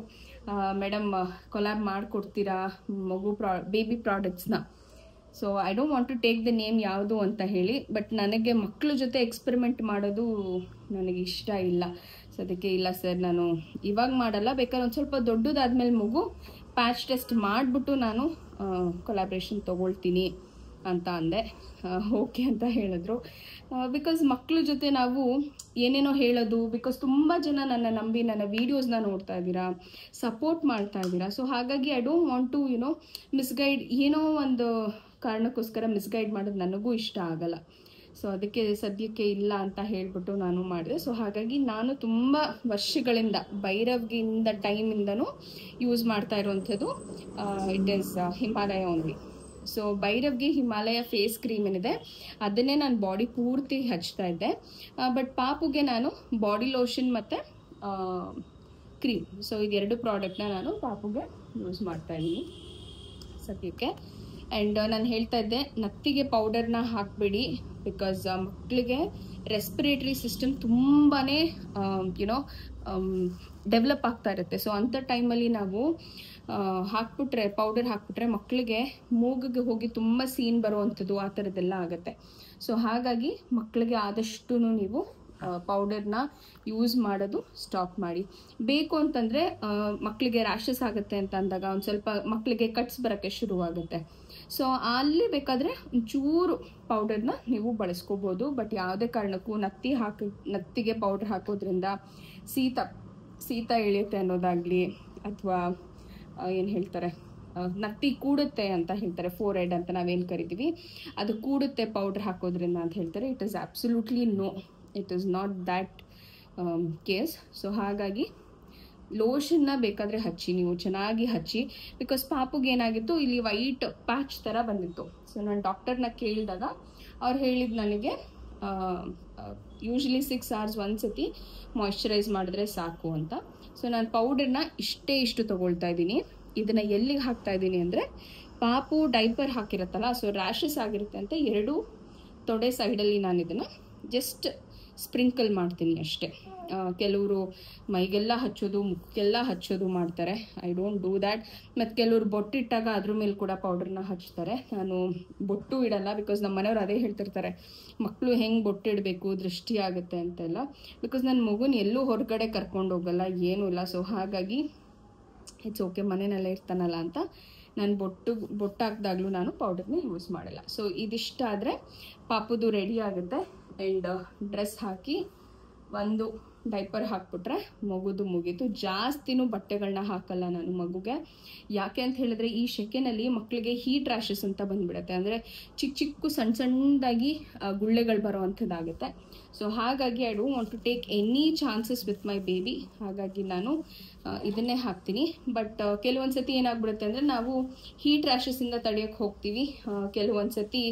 ಮೇಡಮ್ ಕೊಲಾಬ್ ಮಾಡಿಕೊಡ್ತೀರಾ ಬೇಬಿ ಪ್ರಾಡಕ್ಟ್ಸ್ನ. So I don't want to take the name ಯಾವುದು ಅಂತ ಹೇಳಿ. ಬಟ್ ನನಗೆ ಮಕ್ಕಳ ಜೊತೆ ಎಕ್ಸ್ಪೆರಿಮೆಂಟ್ ಮಾಡೋದು ನನಗೆ ಇಷ್ಟ ಇಲ್ಲ. ಸೊ ಅದಕ್ಕೆ ಇಲ್ಲ ಸರ್, ನಾನು ಇವಾಗ ಮಾಡಲ್ಲ, ಬೇಕಾದ್ರೆ ಒಂದು ಸ್ವಲ್ಪ ದೊಡ್ಡದಾದ್ಮೇಲೆ ಮಗು ಪ್ಯಾಚ್ ಟೆಸ್ಟ್ ಮಾಡಿಬಿಟ್ಟು ನಾನು ಕೊಲಾಬ್ರೇಷನ್ ತೊಗೊಳ್ತೀನಿ ಅಂತ ಅಂದೆ. ಓಕೆ ಅಂತ ಹೇಳಿದ್ರು. ಬಿಕಾಸ್ ಮಕ್ಕಳ ಜೊತೆ ನಾವು ಏನೇನೋ ಹೇಳೋದು, ಬಿಕಾಸ್ ತುಂಬ ಜನ ನನ್ನ ನಂಬಿ ನನ್ನ ವೀಡಿಯೋಸ್ನ ನೋಡ್ತಾ ಇದ್ದೀರಾ, ಸಪೋರ್ಟ್ ಮಾಡ್ತಾ ಇದ್ದೀರಾ. ಸೊ ಹಾಗಾಗಿ I don't want to misguide, ಏನೋ ಒಂದು ಕಾರಣಕ್ಕೋಸ್ಕರ ಮಿಸ್ಗೈಡ್ ಮಾಡೋದು ನನಗೂ ಇಷ್ಟ ಆಗಲ್ಲ. ಸೊ ಅದಕ್ಕೆ ಸದ್ಯಕ್ಕೆ ಇಲ್ಲ ಅಂತ ಹೇಳಿಬಿಟ್ಟು ನಾನು ಮಾಡಿದೆ. ಸೊ ಹಾಗಾಗಿ ನಾನು ತುಂಬ ವರ್ಷಗಳಿಂದ ಭೈರವ್ಗಿಂದ ಟೈಮಿಂದನೂ ಯೂಸ್ ಮಾಡ್ತಾ ಇರುವಂಥದ್ದು it is Himalaya only. So ಭೈರವ್ಗೆ ಹಿಮಾಲಯ ಫೇಸ್ ಕ್ರೀಮ್ ಏನಿದೆ ಅದನ್ನೇ ನಾನು ಬಾಡಿ ಪೂರ್ತಿ ಹಚ್ತಾ ಇದ್ದೆ. ಬಟ್ ಪಾಪುಗೆ ನಾನು ಬಾಡಿ ಲೋಷನ್ ಮತ್ತು ಕ್ರೀಮ್, ಸೊ ಇದೆರಡು ಪ್ರಾಡಕ್ಟ್ನ ನಾನು ಪಾಪುಗೆ ಯೂಸ್ ಮಾಡ್ತಾ ಇದ್ದೀನಿ ಸದ್ಯಕ್ಕೆ. ಆ್ಯಂಡ್ ನಾನು ಹೇಳ್ತಾ ಇದ್ದೆ ನತ್ತಿಗೆ ಪೌಡರ್ನ ಹಾಕಬೇಡಿ, ಬಿಕಾಸ್ ಮಕ್ಕಳಿಗೆ ರೆಸ್ಪಿರೇಟರಿ ಸಿಸ್ಟಮ್ ತುಂಬಾ ಯುನೋ ಡೆವಲಪ್ ಆಗ್ತಾ ಇರುತ್ತೆ. ಸೊ ಅಂಥ ಟೈಮಲ್ಲಿ ನಾವು ಹಾಕ್ಬಿಟ್ರೆ ಪೌಡರ್ ಹಾಕ್ಬಿಟ್ರೆ ಮಕ್ಕಳಿಗೆ ಮೂಗಿಗೆ ಹೋಗಿ ತುಂಬ ಸೀನ್ ಬರುವಂಥದ್ದು ಆ ಥರದ್ದೆಲ್ಲ ಆಗುತ್ತೆ. ಸೊ ಹಾಗಾಗಿ ಮಕ್ಕಳಿಗೆ ಆದಷ್ಟು ನೀವು ಪೌಡರ್ನ ಯೂಸ್ ಮಾಡೋದು ಸ್ಟಾಪ್ ಮಾಡಿ. ಬೇಕು ಅಂತಂದರೆ ಮಕ್ಕಳಿಗೆ ರ್ಯಾಷಸ್ ಆಗುತ್ತೆ ಅಂತ ಅಂದಾಗ ಒಂದು ಸ್ವಲ್ಪ ಮಕ್ಕಳಿಗೆ ಕಟ್ಸ್ ಬರೋಕ್ಕೆ ಶುರುವಾಗುತ್ತೆ. ಸೊ ಅಲ್ಲಿ ಬೇಕಾದರೆ ಒಂಚೂರು ಪೌಡರ್ನ ನೀವು ಬಳಸ್ಕೋಬೋದು. ಬಟ್ ಯಾವುದೇ ಕಾರಣಕ್ಕೂ ನತ್ತಿಗೆ ಪೌಡರ್ ಹಾಕೋದ್ರಿಂದ ಶೀತ ಇಳಿಯುತ್ತೆ ಅನ್ನೋದಾಗಲಿ, ಅಥವಾ ಏನು ಹೇಳ್ತಾರೆ ನತ್ತಿ ಕೂಡುತ್ತೆ ಅಂತ ಹೇಳ್ತಾರೆ, ಫೋರ್ ಹೆಡ್ ಅಂತ ನಾವೇನು ಕರಿತೀವಿ, ಅದು ಕೂಡುತ್ತೆ ಪೌಡ್ರ್ ಹಾಕೋದ್ರಿಂದ ಅಂತ ಹೇಳ್ತಾರೆ. It is absolutely no, it is not that case. So ಹಾಗಾಗಿ ಲೋಷನ್ನ ಬೇಕಾದರೆ ಹಚ್ಚಿ, ನೀವು ಚೆನ್ನಾಗಿ ಹಚ್ಚಿ. ಬಿಕಾಸ್ ಪಾಪುಗೆ ಏನಾಗಿತ್ತು, ಇಲ್ಲಿ ವೈಟ್ ಪ್ಯಾಚ್ ಥರ ಬಂದಿತ್ತು. ಸೊ ನಾನು ಡಾಕ್ಟರ್ನ ಕೇಳಿದಾಗ ಅವ್ರು ಹೇಳಿದ್ದು ನನಗೆ ಯೂಶ್ವಲಿ 6 hours ಒಂದ್ಸತಿ ಮಾಯ್ಶ್ಚರೈಸ್ ಮಾಡಿದ್ರೆ ಸಾಕು ಅಂತ. ಸೊ ನಾನು ಪೌಡರ್ನ ಇಷ್ಟು ತೊಗೊಳ್ತಾ ಇದ್ದೀನಿ. ಇದನ್ನು ಎಲ್ಲಿಗೆ ಹಾಕ್ತಾ ಇದ್ದೀನಿ ಅಂದರೆ, ಪಾಪು ಡೈಪರ್ ಹಾಕಿರುತ್ತಲ್ಲ, ಸೊ ರ್ಯಾಷಸ್ ಆಗಿರುತ್ತೆ ಅಂತ 2 ತೊಡೆ ಸೈಡಲ್ಲಿ ನಾನು ಇದನ್ನು ಜಸ್ಟ್ ಸ್ಪ್ರಿಂಕಲ್ ಮಾಡ್ತೀನಿ ಅಷ್ಟೇ. ಕೆಲವರು ಮೈಗೆಲ್ಲ ಹಚ್ಚೋದು, ಮುಖಕ್ಕೆಲ್ಲ ಹಚ್ಚೋದು ಮಾಡ್ತಾರೆ. I don't do that. ಮತ್ತು ಕೆಲವರು ಬೊಟ್ಟಿಟ್ಟಾಗ ಅದ್ರ ಮೇಲೆ ಕೂಡ ಪೌಡರ್ನ ಹಚ್ತಾರೆ. ನಾನು ಬೊಟ್ಟು ಇಡಲ್ಲ, ಬಿಕಾಸ್ ನಮ್ಮ ಮನೆಯವ್ರು ಅದೇ ಹೇಳ್ತಿರ್ತಾರೆ, ಮಕ್ಕಳು ಹೆಂಗೆ ಬೊಟ್ಟಿಡಬೇಕು, ದೃಷ್ಟಿ ಆಗುತ್ತೆ ಅಂತೆಲ್ಲ. ಬಿಕಾಸ್ ನನ್ನ ಮಗುನ ಎಲ್ಲೂ ಹೊರಗಡೆ ಕರ್ಕೊಂಡು ಹೋಗಲ್ಲ, ಏನೂ ಇಲ್ಲ. ಸೊ ಹಾಗಾಗಿ ಇಟ್ಸ್ ಓಕೆ, ಮನೆಯಲ್ಲೇ ಇರ್ತಾನಲ್ಲ ಅಂತ ನಾನು ಬೊಟ್ಟು ಹಾಕಿದಾಗಲೂ ನಾನು ಪೌಡರ್ನ ಯೂಸ್ ಮಾಡಲ್ಲ. ಸೊ ಇದಿಷ್ಟಾದರೆ ಪಾಪುದು ರೆಡಿ ಆಗುತ್ತೆ. ಆ್ಯಂಡ್ ಡ್ರೆಸ್ ಹಾಕಿ ಒಂದು ಡೈಪರ್ ಹಾಕ್ಬಿಟ್ರೆ ಮಗುದು ಮುಗೀತು. ಜಾಸ್ತಿನೂ ಬಟ್ಟೆಗಳನ್ನ ಹಾಕಲ್ಲ ನಾನು ಮಗುಗೆ. ಯಾಕೆ ಅಂತ ಹೇಳಿದ್ರೆ ಈ ಸೆಕೆನಲ್ಲಿ ಮಕ್ಕಳಿಗೆ ಹೀಟ್ ರ್ಯಾಷಸ್ ಅಂತ ಬಂದ್ಬಿಡುತ್ತೆ. ಅಂದರೆ ಚಿಕ್ಕ ಸಣ್ಣದಾಗಿ ಗುಳ್ಳೆಗಳು ಬರೋ ಅಂಥದ್ದಾಗುತ್ತೆ. ಸೊ ಹಾಗಾಗಿ I don't want to take any chances with my baby. ಹಾಗಾಗಿ ನಾನು ಇದನ್ನೇ ಹಾಕ್ತೀನಿ. ಬಟ್ ಕೆಲವೊಂದು ಸತಿ ಏನಾಗ್ಬಿಡುತ್ತೆ ಅಂದರೆ, ನಾವು ಹೀಟ್ ರ್ಯಾಷಸ್ಸಿಂದ ತಡೆಯೋಕ್ಕೆ ಹೋಗ್ತೀವಿ, ಕೆಲವೊಂದು ಸತಿ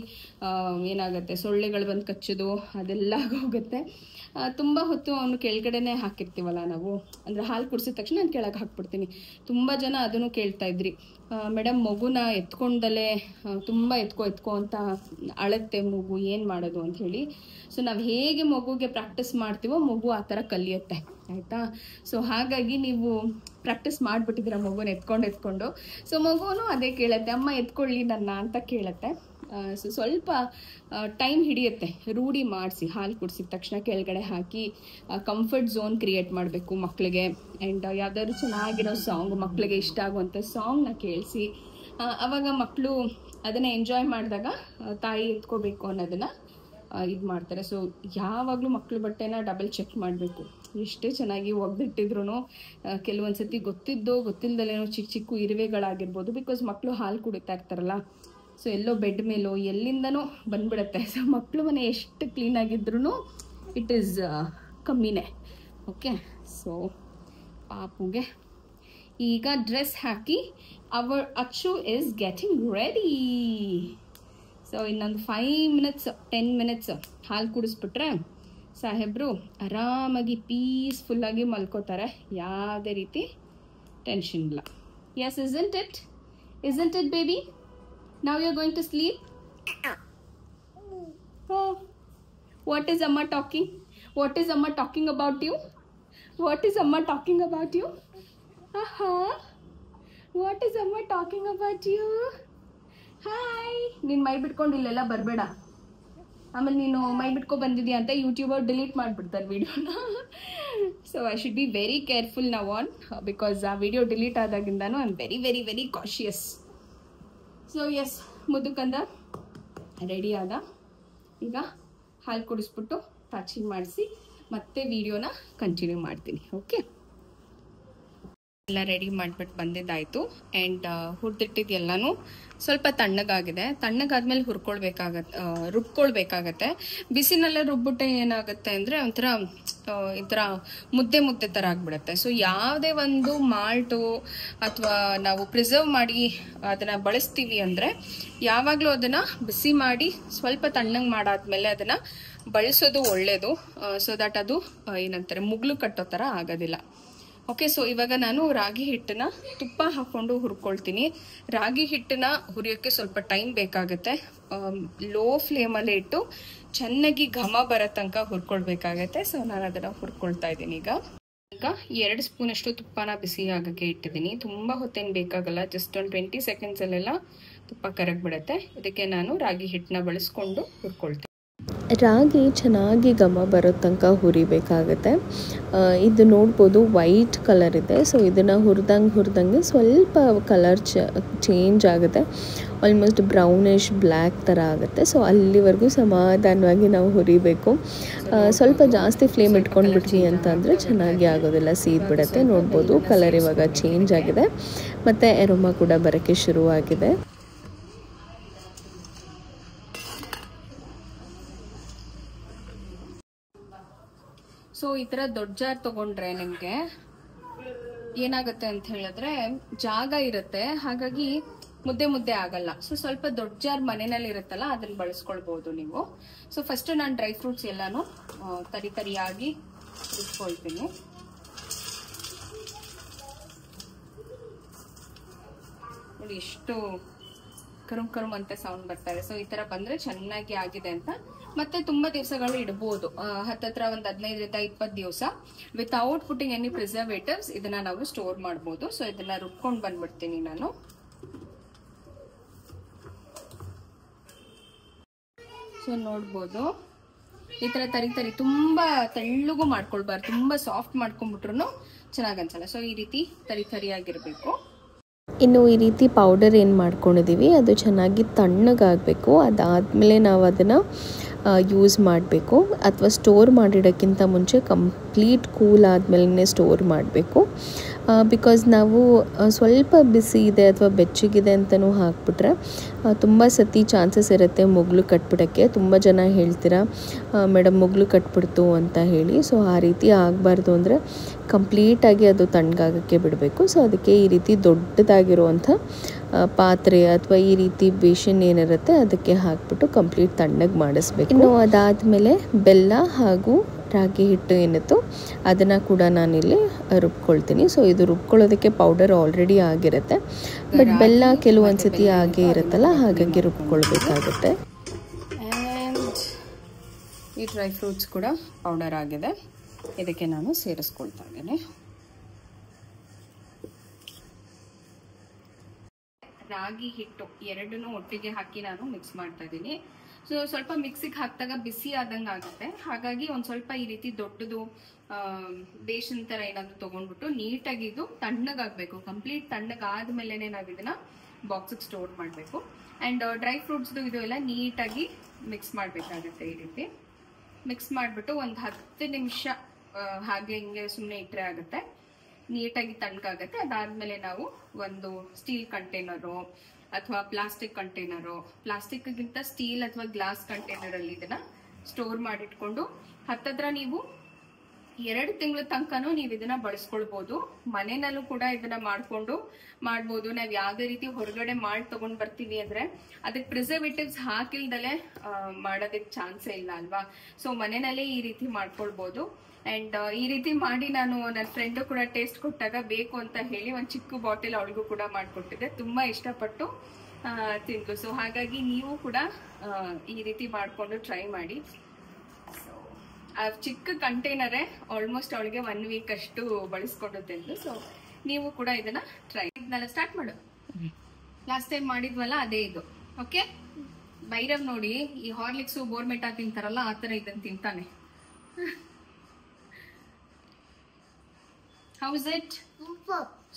ಏನಾಗುತ್ತೆ ಸೊಳ್ಳೆಗಳು ಬಂದು ಕಚ್ಚೋದು ಅದೆಲ್ಲ ಆಗೋಗುತ್ತೆ. ತುಂಬ ಹೊತ್ತು ಅವನು ಕೆಳಗಡೆನೇ ಹಾಕಿರ್ತೀವಲ್ಲ ನಾವು, ಅಂದರೆ ಹಾಲು ಕುಡಿಸಿದ ತಕ್ಷಣ ನಾನು ಕೆಳಗೆ ಹಾಕ್ಬಿಡ್ತೀನಿ. ತುಂಬ ಜನ ಅದನ್ನು ಕೇಳ್ತಾ ಇದ್ರಿ, ಮೇಡಮ್ ಮಗುನ ಎತ್ಕೊಂಡಲೇ ತುಂಬ ಎತ್ಕೋ ಅಂತ ಅಳುತ್ತೆ ಮಗು, ಏನು ಮಾಡೋದು ಅಂತ ಹೇಳಿ. ಸೊ ನಾವು ಹೇಗೆ ಮಗುಗೆ ಪ್ರಾಕ್ಟೀಸ್ ಮಾಡ್ತೀವೋ ಮಗು ಆ ಥರ ಕಲಿಯುತ್ತೆ, ಆಯಿತಾ. ಸೊ ಹಾಗಾಗಿ ನೀವು ಪ್ರಾಕ್ಟೀಸ್ ಮಾಡಿಬಿಟ್ಟಿದ್ದೀರ ಮಗುನ ಎತ್ಕೊಂಡು. ಸೊ ಮಗುನು ಅದೇ ಕೇಳುತ್ತೆ, ಅಮ್ಮ ಎತ್ಕೊಳ್ಳಿ ನನ್ನ ಅಂತ ಕೇಳುತ್ತೆ. ಸೊ ಸ್ವಲ್ಪ ಟೈಮ್ ಹಿಡಿಯುತ್ತೆ, ರೂಢಿ ಮಾಡಿಸಿ. ಹಾಲು ಕುಡಿಸಿದ ತಕ್ಷಣ ಕೆಳಗಡೆ ಹಾಕಿ ಕಂಫರ್ಟ್ ಝೋನ್ ಕ್ರಿಯೇಟ್ ಮಾಡಬೇಕು ಮಕ್ಕಳಿಗೆ. ಆ್ಯಂಡ್ ಯಾವುದಾದ್ರು ಚೆನ್ನಾಗಿರೋ ಸಾಂಗ್, ಮಕ್ಕಳಿಗೆ ಇಷ್ಟ ಆಗುವಂಥ ಸಾಂಗ್ನ ಕೇಳಿಸಿ, ಆವಾಗ ಮಕ್ಕಳು ಅದನ್ನು ಎಂಜಾಯ್ ಮಾಡಿದಾಗ ತಾಯಿ ಎತ್ಕೋಬೇಕು ಅನ್ನೋದನ್ನು ಇದು ಮಾಡ್ತಾರೆ. ಸೊ ಯಾವಾಗಲೂ ಮಕ್ಕಳು ಬಟ್ಟೆನ ಡಬಲ್ ಚೆಕ್ ಮಾಡಬೇಕು. ಎಷ್ಟೇ ಚೆನ್ನಾಗಿ ಒಗ್ದಿಟ್ಟಿದ್ರು ಕೆಲವೊಂದು ಸತಿ ಗೊತ್ತಿಲ್ಲದಲ್ಲೇನೋ ಚಿಕ್ಕ ಇರುವೆಗಳಾಗಿರ್ಬೋದು. ಬಿಕಾಸ್ ಮಕ್ಕಳು ಹಾಲು ಕುಡಿತಾ ಇರ್ತಾರಲ್ಲ, ಸೊ ಎಲ್ಲೋ ಬೆಡ್ ಮೇಲೋ ಎಲ್ಲಿಂದನೋ ಬಂದ್ಬಿಡುತ್ತೆ. ಸೊ ಮಕ್ಕಳು ಮನೆ ಎಷ್ಟು ಕ್ಲೀನಾಗಿದ್ರೂ ಇಟ್ ಈಸ್ ಕಮ್ಮಿನೇ. ಓಕೆ, ಸೊ ಪಾಪುಗೆ ಈಗ ಡ್ರೆಸ್ ಹಾಕಿ ಅಚ್ಚು ಈಸ್ ಗೆಟಿಂಗ್ ರೆಡಿ. ಸೊ ಇನ್ನೊಂದು 5 minutes 10 minutes ಹಾಲು ಕುಡಿಸ್ಬಿಟ್ರೆ ಸಾಹೇಬ್ರು ಆರಾಮಾಗಿ ಪೀಸ್ಫುಲ್ಲಾಗಿ ಮಲ್ಕೋತಾರೆ, ಯಾವುದೇ ರೀತಿ ಟೆನ್ಷನ್ ಇಲ್ಲ. Yes, isn't it baby? Now you're going to sleep? Oh, what is Amma talking? What is Amma talking about you? What is Amma talking about you? What is Amma talking about you? Hi. ನೀನು ಮೈ ಬಿಟ್ಕೊಂಡು ಇಲ್ಲೆಲ್ಲ ಬರಬೇಡ, ಆಮೇಲೆ ನೀನು ಮೈ ಬಿಟ್ಕೊ ಬಂದಿದ್ಯಾ ಅಂತ ಯೂಟ್ಯೂಬರ್ ಡಿಲೀಟ್ ಮಾಡಿಬಿಡ್ತಾರೆ ವಿಡಿಯೋನ. So I should be very careful now on, because ಆ ವಿಡಿಯೋ ಡಿಲೀಟ್ ಆದಾಗಿಂದನೂ I am very very very cautious. So yes, ಮುದುಕಂದ ರೆಡಿ ಆದ. ಈಗ ಹಾಲು ಕುಡಿಸ್ಬಿಟ್ಟು ಪ್ಯಾಚಿಂಗ್ ಮಾಡಿಸಿ ಮತ್ತೆ ವಿಡಿಯೋನ ಕಂಟಿನ್ಯೂ ಮಾಡ್ತೀನಿ. ಓಕೆ. ಎಲ್ಲ ರೆಡಿ ಮಾಡಿಬಿಟ್ಟು ಬಂದಿದ್ದಾಯಿತು. ಆ್ಯಂಡ್ ಹುರಿದಿಟ್ಟಿದ್ದೆಲ್ಲನೂ ಸ್ವಲ್ಪ ತಣ್ಣಗಾದ್ಮೇಲೆ ರುಬ್ಕೊಳ್ಬೇಕಾಗತ್ತೆ. ಬಿಸಿನಲ್ಲೇ ರುಬ್ಬಿಟ್ಟೆ ಏನಾಗುತ್ತೆ ಅಂದರೆ ಒಂಥರ ಈ ಥರ ಮುದ್ದೆ ಥರ ಆಗಿಬಿಡುತ್ತೆ. ಸೊ ಯಾವುದೇ ಒಂದು ಮಾಲ್ಟು ಅಥವಾ ನಾವು ಪ್ರಿಸರ್ವ್ ಮಾಡಿ ಅದನ್ನು ಬಳಸ್ತೀವಿ ಅಂದರೆ ಯಾವಾಗಲೂ ಅದನ್ನು ಬಿಸಿ ಮಾಡಿ ಸ್ವಲ್ಪ ತಣ್ಣಗೆ ಮಾಡಾದ್ಮೇಲೆ ಅದನ್ನು ಬಳಸೋದು ಒಳ್ಳೆಯದು. ಸೊ ದಟ್ ಅದು ಏನಂತಾರೆ ಮುಗ್ಲು ಕಟ್ಟೋ ಥರ ಆಗೋದಿಲ್ಲ. ಓಕೆ, ಸೊ ಇವಾಗ ನಾನು ರಾಗಿ ಹಿಟ್ಟನ್ನ ತುಪ್ಪ ಹಾಕ್ಕೊಂಡು ಹುರ್ಕೊಳ್ತೀನಿ. ರಾಗಿ ಹಿಟ್ಟನ್ನ ಹುರಿಯೋಕ್ಕೆ ಸ್ವಲ್ಪ ಟೈಮ್ ಬೇಕಾಗುತ್ತೆ. ಲೋ ಫ್ಲೇಮಲ್ಲೇ ಇಟ್ಟು ಚೆನ್ನಾಗಿ ಘಮ ಬರೋ ತನಕ ಹುರ್ಕೊಳ್ಬೇಕಾಗತ್ತೆ. ಸೊ ನಾನು ಅದನ್ನು ಹುರ್ಕೊಳ್ತಾ ಇದ್ದೀನಿ. ಈಗ 2 ಸ್ಪೂನಷ್ಟು ತುಪ್ಪನ ಬಿಸಿ ಆಗೋಕ್ಕೆ ಇಟ್ಟಿದ್ದೀನಿ. ತುಂಬ ಹೊತ್ತೇನು ಬೇಕಾಗಲ್ಲ, ಜಸ್ಟ್ ಒಂದು 20 ಸೆಕೆಂಡ್ಸಲ್ಲೆಲ್ಲ ತುಪ್ಪ ಕರಗಿಬಿಡುತ್ತೆ. ಇದಕ್ಕೆ ನಾನು ರಾಗಿ ಹಿಟ್ಟನ್ನ ಬಳಸ್ಕೊಂಡು ಹುರ್ಕೊಳ್ತೀನಿ. ರಾಗಿ ಚೆನ್ನಾಗಿ ಘಮ ಬರೋ ತನಕ ಹುರಿಬೇಕಾಗತ್ತೆ. ಇದು ನೋಡ್ಬೋದು ವೈಟ್ ಕಲರ್ ಇದೆ. ಸೊ ಇದನ್ನು ಹುರಿದಂಗೆ ಸ್ವಲ್ಪ ಕಲರ್ ಚೇಂಜ್ ಆಗುತ್ತೆ. ಆಲ್ಮೋಸ್ಟ್ ಬ್ರೌನಿಶ್ ಬ್ಲ್ಯಾಕ್ ಥರ ಆಗುತ್ತೆ. ಸೊ ಅಲ್ಲಿವರೆಗೂ ಸಮಾಧಾನವಾಗಿ ನಾವು ಹುರಿಬೇಕು. ಸ್ವಲ್ಪ ಜಾಸ್ತಿ ಫ್ಲೇಮ್ ಇಟ್ಕೊಂಡು ಬಿಟ್ವಿ ಅಂತಂದರೆ ಚೆನ್ನಾಗಿ ಆಗೋದಿಲ್ಲ, ಸೀದ್ಬಿಡುತ್ತೆ. ನೋಡ್ಬೋದು ಕಲರ್ ಇವಾಗ ಚೇಂಜ್ ಆಗಿದೆ ಮತ್ತು ಎರೋಮಾ ಕೂಡ ಬರೋಕ್ಕೆ ಶುರುವಾಗಿದೆ. ಸೊ ಈ ಥರ ದೊಡ್ಡ ಜಾರ್ ತೊಗೊಂಡ್ರೆ ನಿಮಗೆ ಏನಾಗುತ್ತೆ ಅಂತ ಹೇಳಿದ್ರೆ ಜಾಗ ಇರುತ್ತೆ, ಹಾಗಾಗಿ ಮುದ್ದೆ ಆಗಲ್ಲ. ಸೊ ಸ್ವಲ್ಪ ದೊಡ್ಡ ಜಾರ್ ಮನೆಯಲ್ಲಿ ಇರುತ್ತಲ್ಲ ಅದನ್ನ ಬಳಸ್ಕೊಳ್ಬಹುದು ನೀವು. ಸೊ ಫಸ್ಟ್ ನಾನು ಡ್ರೈ ಫ್ರೂಟ್ಸ್ ಎಲ್ಲಾನು ತರಿಯಾಗಿ ಇಟ್ಕೊಳ್ತೀನಿ. ನೋಡಿ ಎಷ್ಟು ಕರುಮ್ ಅಂತ ಸೌಂಡ್ ಬರ್ತಾ ಇದೆ. ಸೊ ಈ ತರ ಬಂದ್ರೆ ಚೆನ್ನಾಗಿ ಆಗಿದೆ ಅಂತ. ಮತ್ತೆ ತುಂಬಾ ದಿವಸಗಳು ಇಡಬಹುದು, ಹತ್ತತ್ರ ಒಂದು 15ರಿಂದ 20 ದಿವಸ ವಿತೌಟ್ ಪುಟ್ಟಿಂಗ್ ಎನಿ ಪ್ರಿಸರ್ವೇಟಿವ್ಸ್ ಇದನ್ನ ನಾವು ಸ್ಟೋರ್ ಮಾಡಬಹುದು. ಸೊ ಇದನ್ನ ರುಬ್ಕೊಂಡು ಬಂದ್ಬಿಡ್ತೀನಿ ನಾನು. ಸೊ ನೋಡ್ಬೋದು ಈ ತರ ತರಿ ತುಂಬಾ ತೆಳ್ಳಗೂ ಮಾಡ್ಕೊಳ್ಬಾರ್ದು, ತುಂಬಾ ಸಾಫ್ಟ್ ಮಾಡ್ಕೊಂಡ್ಬಿಟ್ರು ಚೆನ್ನಾಗ್ ಅನ್ಸಲ್ಲ. ಸೊ ಈ ರೀತಿ ತರಿಯಾಗಿರ್ಬೇಕು. ಇನ್ನು ಈ ರೀತಿ ಪೌಡರ್ ಏನು ಮಾಡ್ಕೊಂಡಿದ್ದೀವಿ ಅದು ಚೆನ್ನಾಗಿ ತಣ್ಣಗಾಗಬೇಕು. ಅದಾದಮೇಲೆ ನಾವು ಅದನ್ನು ಯೂಸ್ ಮಾಡಬೇಕು, ಅಥವಾ ಸ್ಟೋರ್ ಮಾಡಿಡೋಕ್ಕಿಂತ ಮುಂಚೆ ಕಂಪ್ಲೀಟ್ ಕೂಲ್ ಆದಮೇಲೆ ಸ್ಟೋರ್ ಮಾಡಬೇಕು. ಬಿಕಾಸ್ ನಾವು ಸ್ವಲ್ಪ ಬಿಸಿ ಇದೆ ಅಥವಾ ಬೆಚ್ಚಗಿದೆ ಅಂತಲೂ ಹಾಕ್ಬಿಟ್ರೆ ತುಂಬ ಸತಿ ಚಾನ್ಸಸ್ ಇರುತ್ತೆ ಮುಗ್ಲು ಕಟ್ಬಿಡೋಕ್ಕೆ. ತುಂಬ ಜನ ಹೇಳ್ತೀರಾ ಮೇಡಮ್ ಮುಗ್ಲು ಕಟ್ಬಿಡ್ತು ಅಂತ ಹೇಳಿ. ಸೊ ಆ ರೀತಿ ಆಗಬಾರ್ದು ಅಂದರೆ ಕಂಪ್ಲೀಟಾಗಿ ಅದು ತಣ್ಣಗಾಗೋಕ್ಕೆ ಬಿಡಬೇಕು. ಸೊ ಅದಕ್ಕೆ ಈ ರೀತಿ ದೊಡ್ಡದಾಗಿರುವಂಥ ಪಾತ್ರೆ ಅಥವಾ ಈ ರೀತಿ ಬೇಷನ್ ಏನಿರುತ್ತೆ ಅದಕ್ಕೆ ಹಾಕ್ಬಿಟ್ಟು ಕಂಪ್ಲೀಟ್ ತಣ್ಣಗೆ ಮಾಡಿಸ್ಬೇಕು. ಇನ್ನು ಅದಾದಮೇಲೆ ಬೆಲ್ಲ ಹಾಗೂ ರಾಗಿ ಹಿಟ್ಟು ಏನಿತ್ತು ಅದನ್ನು ಕೂಡ ನಾನಿಲ್ಲಿ ರುಬ್ಕೊಳ್ತೀನಿ. ಸೊ ಇದು ರುಬ್ಕೊಳ್ಳೋದಕ್ಕೆ ಪೌಡರ್ ಆಲ್ರೆಡಿ ಆಗಿರುತ್ತೆ, ಬಟ್ ಬೆಲ್ಲ ಕೆಲವೊಂದು ಸತಿ ಆಗೇ ಇರುತ್ತಲ್ಲ, ಹಾಗಾಗಿ ರುಬ್ಕೊಳ್ಬೇಕಾಗುತ್ತೆ. ಈ ಡ್ರೈ ಫ್ರೂಟ್ಸ್ ಕೂಡ ಪೌಡರ್ ಆಗಿದೆ, ಇದಕ್ಕೆ ನಾನು ಸೇರಿಸ್ಕೊಳ್ತಾ ಇದ್ದೇನೆ. ರಾಗಿ ಹಿಟ್ಟು ಎರಡನ್ನೂ ಒಟ್ಟಿಗೆ ಹಾಕಿ ನಾನು ಮಿಕ್ಸ್ ಮಾಡ್ತಾ ಇದ್ದೀನಿ. ಸೊ ಸ್ವಲ್ಪ ಮಿಕ್ಸಿಗೆ ಹಾಕಿದಾಗ ಬಿಸಿ ಆದಂಗೆ ಆಗುತ್ತೆ, ಹಾಗಾಗಿ ಒಂದು ಸ್ವಲ್ಪ ಈ ರೀತಿ ದೊಡ್ಡದು ಬೇಷನ್ ಥರ ಏನಾದರೂ ತೊಗೊಂಡ್ಬಿಟ್ಟು ನೀಟಾಗಿ ಇದು ತಣ್ಣಗಾಗಬೇಕು. ಕಂಪ್ಲೀಟ್ ತಣ್ಣಗಾದ್ಮೇಲೆ ನಾವು ಇದನ್ನ ಬಾಕ್ಸಿಗೆ ಸ್ಟೋರ್ ಮಾಡಬೇಕು. ಆ್ಯಂಡ್ ಡ್ರೈ ಫ್ರೂಟ್ಸ್ದು ಇದು ಎಲ್ಲ ನೀಟಾಗಿ ಮಿಕ್ಸ್ ಮಾಡಬೇಕಾಗುತ್ತೆ. ಈ ರೀತಿ ಮಿಕ್ಸ್ ಮಾಡಿಬಿಟ್ಟು ಒಂದು 10 ನಿಮಿಷ ಹಾಗೆ ಹಿಂಗೆ ಸುಮ್ಮನೆ ಇಟ್ಟರೆ ಆಗುತ್ತೆ, ನೀಟಾಗಿ ತಣ್ಣಗಾಗುತ್ತೆ. ಅದಾದಮೇಲೆ ನಾವು ಒಂದು ಸ್ಟೀಲ್ ಕಂಟೈನರು ಅಥವಾ ಪ್ಲಾಸ್ಟಿಕ್ ಕಂಟೈನರು, ಪ್ಲಾಸ್ಟಿಕ್ಗಿಂತ ಸ್ಟೀಲ್ ಅಥವಾ ಗ್ಲಾಸ್ ಕಂಟೈನರಲ್ಲಿ ಇದನ್ನ ಸ್ಟೋರ್ ಮಾಡಿಟ್ಕೊಂಡು ಹತ್ತತ್ರ ನೀವು 2 ತಿಂಗಳ ತನಕನೂ ನೀವು ಇದನ್ನ ಬಳಸ್ಕೊಳ್ಬಹುದು. ಮನೆಯಲ್ಲೂ ಕೂಡ ಇದನ್ನ ಮಾಡ್ಬೋದು. ನಾವು ಯಾವುದೇ ರೀತಿ ಹೊರಗಡೆ ಮಾಡಿ ತಗೊಂಡ್ ಬರ್ತೀವಿ ಅಂದ್ರೆ ಅದಕ್ಕೆ ಪ್ರಿಸರ್ವೇಟಿವ್ಸ್ ಹಾಕಿಲ್ದಲೆ ಮಾಡೋದಕ್ಕೆ ಚಾನ್ಸೇ ಇಲ್ಲ ಅಲ್ವಾ. ಸೊ ಮನೆಯಲ್ಲೇ ಈ ರೀತಿ ಮಾಡ್ಕೊಳ್ಬಹುದು. ಅಂಡ್ ಈ ರೀತಿ ಮಾಡಿ ನಾನು ನನ್ನ ಫ್ರೆಂಡು ಕೂಡ ಟೇಸ್ಟ್ ಕೊಟ್ಟಾಗ ಬೇಕು ಅಂತ ಹೇಳಿ ಒಂದು ಚಿಕ್ಕ ಬಾಟಲ್ ಅವಳಿಗೂ ಕೂಡ ಮಾಡಿಕೊಟ್ಟಿದ್ದೆ, ತುಂಬಾ ಇಷ್ಟಪಟ್ಟು ತಿಂದ್ರು. ಸೊ ಹಾಗಾಗಿ ನೀವು ಕೂಡ ಈ ರೀತಿ ಮಾಡಿಕೊಂಡು ಟ್ರೈ ಮಾಡಿ. ಸೊ ಆ ಚಿಕ್ಕ ಕಂಟೈನರೇ ಆಲ್ಮೋಸ್ಟ್ ಅವಳಿಗೆ 1 ವೀಕ್ ಅಷ್ಟು ಬಳಸ್ಕೊಂಡು ತಿಂದು. ಸೊ ನೀವು ಕೂಡ ಇದನ್ನ ಟ್ರೈ ಸ್ಟಾರ್ಟ್ ಮಾಡು. ಲಾಸ್ಟ್ ಟೈಮ್ ಮಾಡಿದ್ವಲ್ಲ ಅದೇ ಇದು. ಓಕೆ, ಭೈರವ್ ನೋಡಿ ಈ ಹಾರ್ಲಿಕ್ಸು ಬೋರ್ಮೆಟಾ ತಿಂತಾರಲ್ಲ ಆ ಥರ ಇದನ್ನ ತಿಂತಾನೆ. How is it?